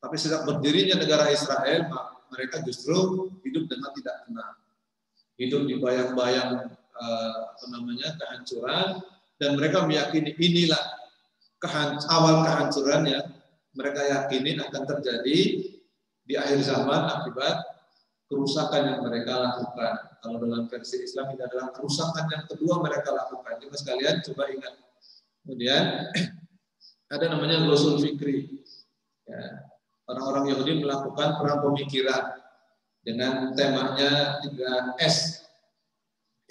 Tapi sejak berdirinya negara Israel, mereka justru hidup dengan tidak tenang, hidup di bayang-bayang kehancuran, dan mereka meyakini inilah awal kehancuran yang mereka yakini akan terjadi di akhir zaman akibat kerusakan yang mereka lakukan. Kalau dalam versi Islam ini adalah kerusakan yang kedua mereka lakukan. Jadi sekalian coba ingat. Kemudian ada namanya Ghusul Fikri. Ya. Orang-orang Yahudi melakukan perang pemikiran dengan temanya 3S.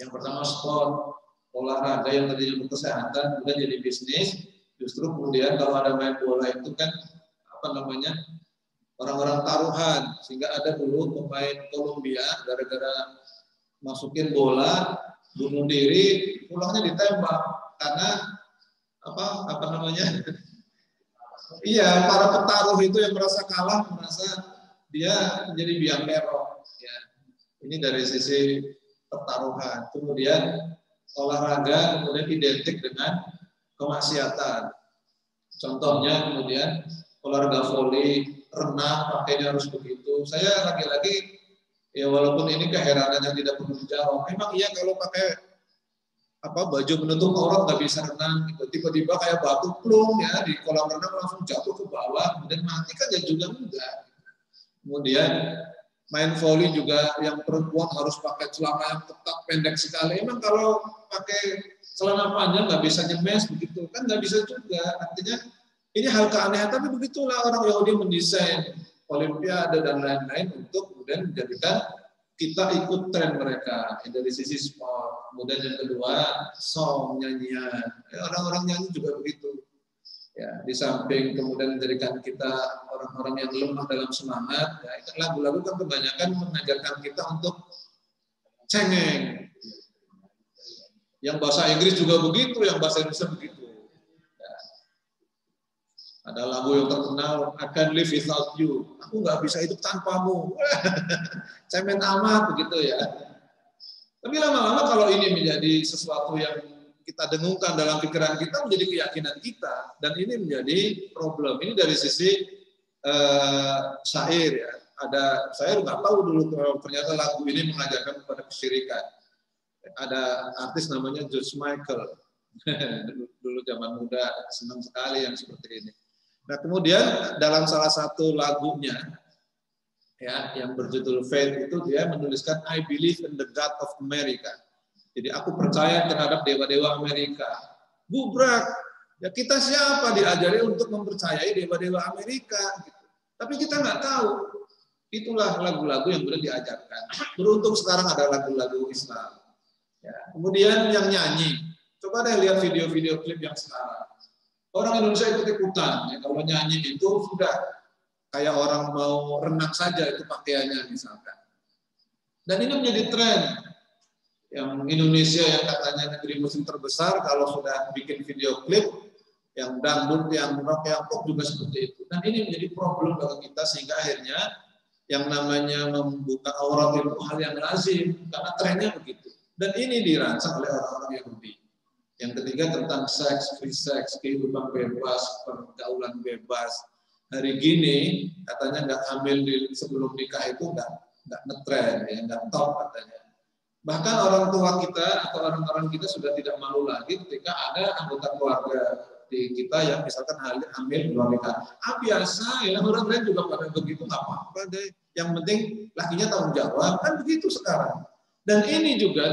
Yang pertama sport, olahraga yang tadinya untuk kesehatan, kemudian jadi bisnis. Justru kemudian kalau ada main bola itu kan orang-orang taruhan, sehingga ada dulu pemain Kolombia gara-gara masukin bola bunuh diri, pulangnya ditembak karena iya, para petaruh itu yang merasa kalah, merasa dia menjadi biang kerok. Ya. Ini dari sisi pertaruhan. Kemudian olahraga kemudian identik dengan kemaksiatan. Contohnya kemudian olahraga voli, renang, pakainya harus begitu. Saya lagi-lagi, ya walaupun ini keheranan yang tidak perlu dijawab, memang iya kalau pakai baju menutup aurat nggak bisa renang, gitu. Tiba-tiba kayak batu plung ya di kolam renang langsung jatuh ke bawah, kemudian mati kan ya juga enggak. Kemudian main voli juga yang perempuan harus pakai celana yang ketat pendek sekali. Emang kalau pakai celana panjang nggak bisa nyemes begitu kan nggak bisa juga. Artinya ini hal keanehan, tapi begitulah orang Yahudi mendesain olimpiade dan lain-lain untuk kemudian menjadikan kita ikut tren mereka dari sisi sport. Kemudian yang kedua, song, nyanyian. Orang-orang nyanyi juga begitu. Ya, di samping kemudian menjadikan kita orang-orang yang lemah dalam semangat, ya, lagu-lagu kan kebanyakan mengajarkan kita untuk cengeng. Yang bahasa Inggris juga begitu, yang bahasa Indonesia begitu. Ya. Ada lagu yang terkenal, I Can't Live Without You. Aku nggak bisa hidup tanpamu. Cemen amat begitu ya. Tapi lama-lama kalau ini menjadi sesuatu yang kita dengungkan dalam pikiran kita, menjadi keyakinan kita, dan ini menjadi problem. Ini dari sisi syair ya. Saya nggak tahu dulu ternyata lagu ini mengajarkan kepada kesyirikan. Ada artis namanya George Michael. Dulu zaman muda senang sekali yang seperti ini. Nah kemudian dalam salah satu lagunya, ya, yang berjudul Faith itu dia menuliskan I believe in the God of America. Jadi aku percaya terhadap dewa-dewa Amerika. Gubrak. Ya kita siapa diajari untuk mempercayai dewa-dewa Amerika? Gitu. Tapi kita nggak tahu. Itulah lagu-lagu yang boleh diajarkan. Beruntung sekarang ada lagu-lagu Islam. Ya. Kemudian yang nyanyi. Coba deh lihat video-video klip yang sekarang. Orang Indonesia ikut-ikutan. Ya, kalau nyanyi itu sudah kayak orang mau renang saja itu pakaiannya misalkan. Dan ini menjadi tren. Yang Indonesia yang katanya negeri muslim terbesar, kalau sudah bikin video klip, yang dangdut, yang rock, yang pop juga seperti itu. Dan ini menjadi problem bagi kita sehingga akhirnya yang namanya membuka aurat itu hal yang lazim karena trennya begitu. Dan ini dirancang oleh orang-orang Yahudi. Yang ketiga tentang seks, free sex, kehidupan bebas, pergaulan bebas. Hari gini katanya nggak hamil sebelum nikah itu nggak ngetren, ya, nggak top katanya. Bahkan orang tua kita atau orang-orang kita sudah tidak malu lagi ketika ada anggota keluarga di kita yang misalkan hamil belum nikah. Biasa ya, orang lain juga pada begitu, nggak apa-apa deh. Yang penting lakinya tanggung jawab, kan begitu sekarang. Dan ini juga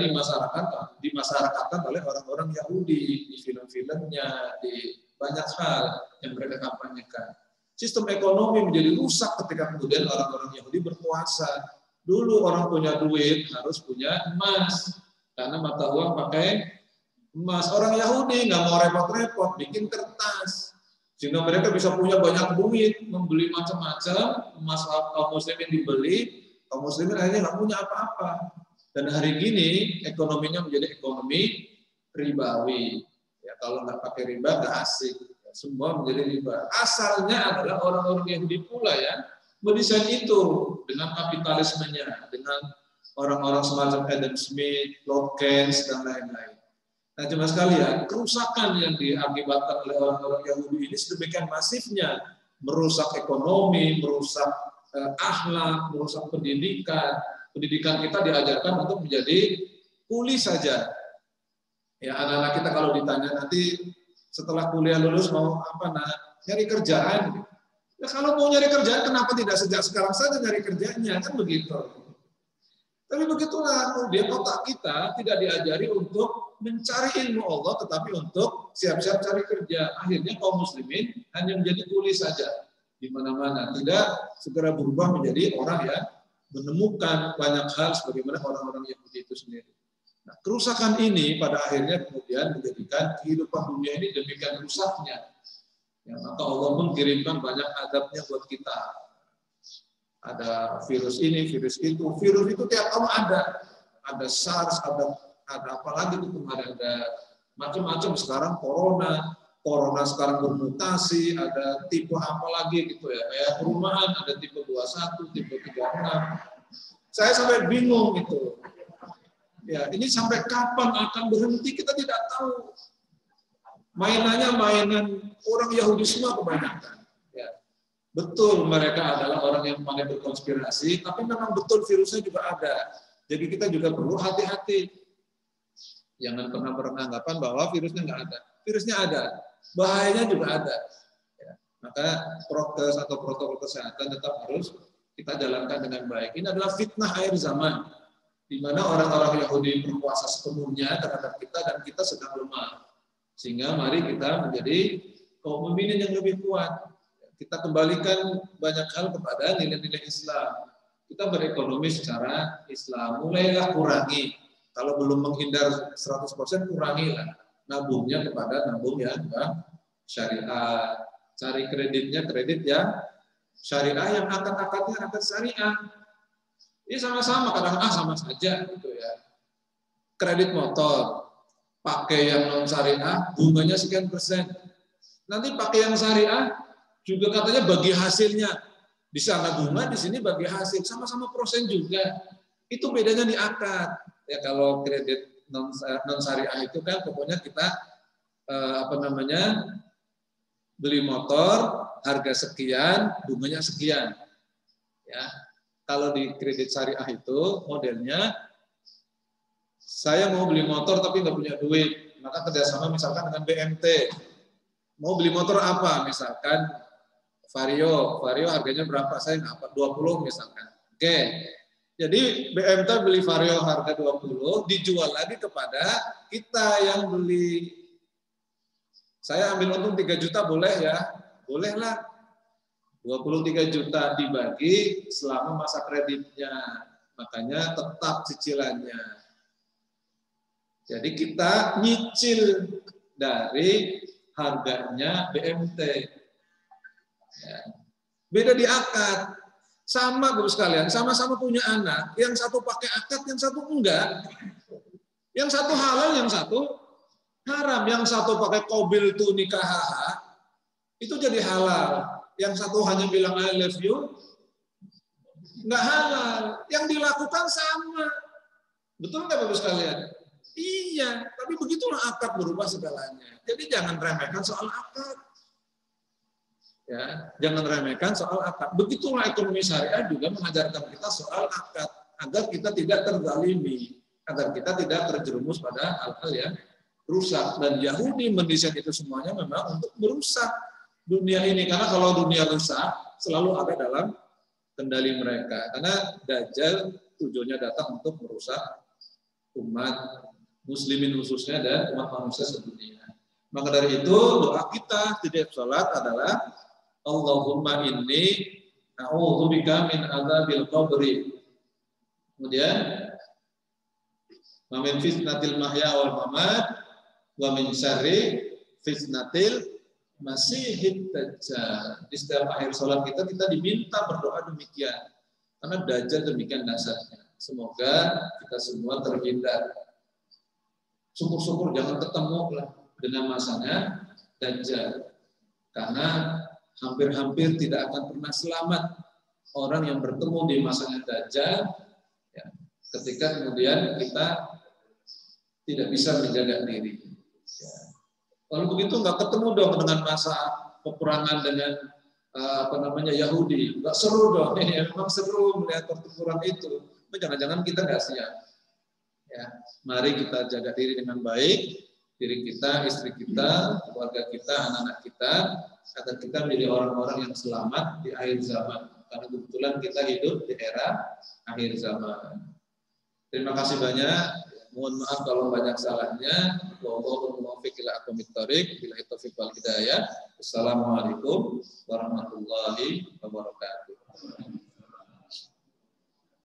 dimasyarakatkan oleh orang-orang Yahudi di film-filmnya, di banyak hal yang mereka kampanyekan. Sistem ekonomi menjadi rusak ketika kemudian orang-orang Yahudi berpuasa. Dulu orang punya duit harus punya emas, karena mata uang pakai emas. Orang Yahudi nggak mau repot-repot, bikin kertas. Sehingga mereka bisa punya banyak duit, membeli macam-macam, emas kaum muslimin dibeli, kaum muslimin akhirnya nggak punya apa-apa. Dan hari gini ekonominya menjadi ekonomi ribawi. Ya, kalau nggak pakai riba nggak asik. Ya, semua menjadi riba. Asalnya adalah orang-orang Yahudi pula ya mendesain itu dengan kapitalismenya, dengan orang-orang semacam Adam Smith, Lord Keynes dan lain-lain. Nah, jemaah sekalian, kerusakan yang diakibatkan oleh orang-orang Yahudi ini sedemikian masifnya, merusak ekonomi, merusak akhlak, merusak pendidikan. Pendidikan kita diajarkan untuk menjadi kuli saja. Ya, anak-anak kita kalau ditanya nanti setelah kuliah lulus mau apa, nyari kerjaan. Ya, kalau mau nyari kerjaan, kenapa tidak sejak sekarang saja nyari kerjanya, kan begitu. Tapi begitulah, kemudian otak kita tidak diajari untuk mencari ilmu Allah, tetapi untuk siap-siap cari kerja. Akhirnya kaum muslimin hanya menjadi kuli saja di mana-mana, tidak segera berubah menjadi orang yang menemukan banyak hal sebagaimana orang-orang Yahudi itu sendiri. Nah, kerusakan ini pada akhirnya kemudian menjadikan kehidupan dunia ini demikian rusaknya. Ya, maka Allah mengirimkan banyak adabnya buat kita. Ada virus ini, virus itu. Virus itu tiap tahun ada. Ada SARS, ada apa lagi itu kemarin, ada macam-macam. Sekarang corona sekarang bermutasi, ada tipe apa lagi gitu ya. Kayak perumahan, ada tipe 21, tipe 36. Saya sampai bingung gitu. Ya, ini sampai kapan akan berhenti kita tidak tahu. Mainannya mainan orang Yahudi semua kebanyakan. Ya. Betul mereka adalah orang yang pandai berkonspirasi, tapi memang betul virusnya juga ada. Jadi kita juga perlu hati-hati. Jangan pernah beranggapan bahwa virusnya nggak ada. Virusnya ada, bahayanya juga ada. Ya. Maka prokes atau protokol kesehatan tetap harus kita jalankan dengan baik. Ini adalah fitnah akhir zaman, di mana orang-orang Yahudi berkuasa sepenuhnya terhadap kita dan kita sedang lemah. Sehingga mari kita menjadi kaum mukminin yang lebih kuat. Kita kembalikan banyak hal kepada nilai-nilai Islam. Kita berekonomi secara Islam. Mulailah kurangi. Kalau belum menghindar 100%, kurangilah. Nabungnya kepada nabung yang syariah. Cari kreditnya kredit yang syariah, yang akad-akadnya akad syariah. Ini sama-sama, kadang-kadang sama saja gitu ya. Kredit motor, pakai yang non syariah, bunganya sekian persen. Nanti pakai yang syariah, juga katanya bagi hasilnya. Di sana bunga, di sini bagi hasil. Sama-sama persen juga. Itu bedanya di akad. Ya, kalau kredit non syariah itu kan pokoknya kita beli motor harga sekian, bunganya sekian. Ya. Kalau di kredit syariah itu modelnya saya mau beli motor tapi nggak punya duit, maka kerjasama misalkan dengan BMT. Mau beli motor apa? Misalkan Vario harganya berapa? Saya nggak apa, 20 misalkan. Oke. Jadi BMT beli Vario harga 20, dijual lagi kepada kita yang beli. Saya ambil untung 3 juta boleh ya? Bolehlah. 23 juta dibagi selama masa kreditnya. Makanya tetap cicilannya. Jadi kita nyicil dari harganya BMT. Ya. Beda di akad. Sama Bapak sekalian, sama-sama punya anak. Yang satu pakai akad, yang satu enggak. Yang satu halal, yang satu haram. Yang satu pakai qabil tu nikah, itu jadi halal. Yang satu hanya bilang I love you, nggak halal. Yang dilakukan sama. Betul nggak Bapak sekalian? Iya, tapi begitulah akad berubah segalanya. Jadi jangan remehkan soal akad. Ya, jangan remehkan soal akad. Begitulah ekonomi syariah juga mengajarkan kita soal akad agar kita tidak terzalimi, agar kita tidak terjerumus pada hal-hal yang rusak. Dan Yahudi mendesain itu semuanya memang untuk merusak dunia ini. Karena kalau dunia rusak selalu ada dalam kendali mereka. Karena Dajjal tujuannya datang untuk merusak umat muslimin khususnya dan umat manusia sedunia. Maka dari itu doa kita setiap sholat adalah Allahumma inni a'udzubika min adzabil qabri. Kemudian wa min fitnatil mahya wal mamat wa min syarri fitnatil masihid dajjal. Di setiap akhir sholat kita diminta berdoa demikian. Karena Dajjal demikian dasarnya. Semoga kita semua terhindar. Syukur-syukur jangan ketemu lah dengan masanya Dajjal. Karena hampir-hampir tidak akan pernah selamat orang yang bertemu di masanya Dajjal ya, ketika kemudian kita tidak bisa menjaga diri. Ya. Lalu begitu nggak ketemu dong dengan masa peperangan dengan Yahudi. Nggak seru dong. Ya, memang seru melihat pertempuran itu. Tapi jangan-jangan kita nggak siap. Ya, mari kita jaga diri dengan baik, diri kita, istri kita, keluarga kita, anak-anak kita, agar kita menjadi orang-orang yang selamat di akhir zaman. Karena kebetulan kita hidup di era akhir zaman. Terima kasih banyak. Mohon maaf kalau banyak salahnya. Wallahul muwaffiq ila aqwamit thoriq. Billahi taufiq wal hidayah. Wassalamualaikum warahmatullahi wabarakatuh.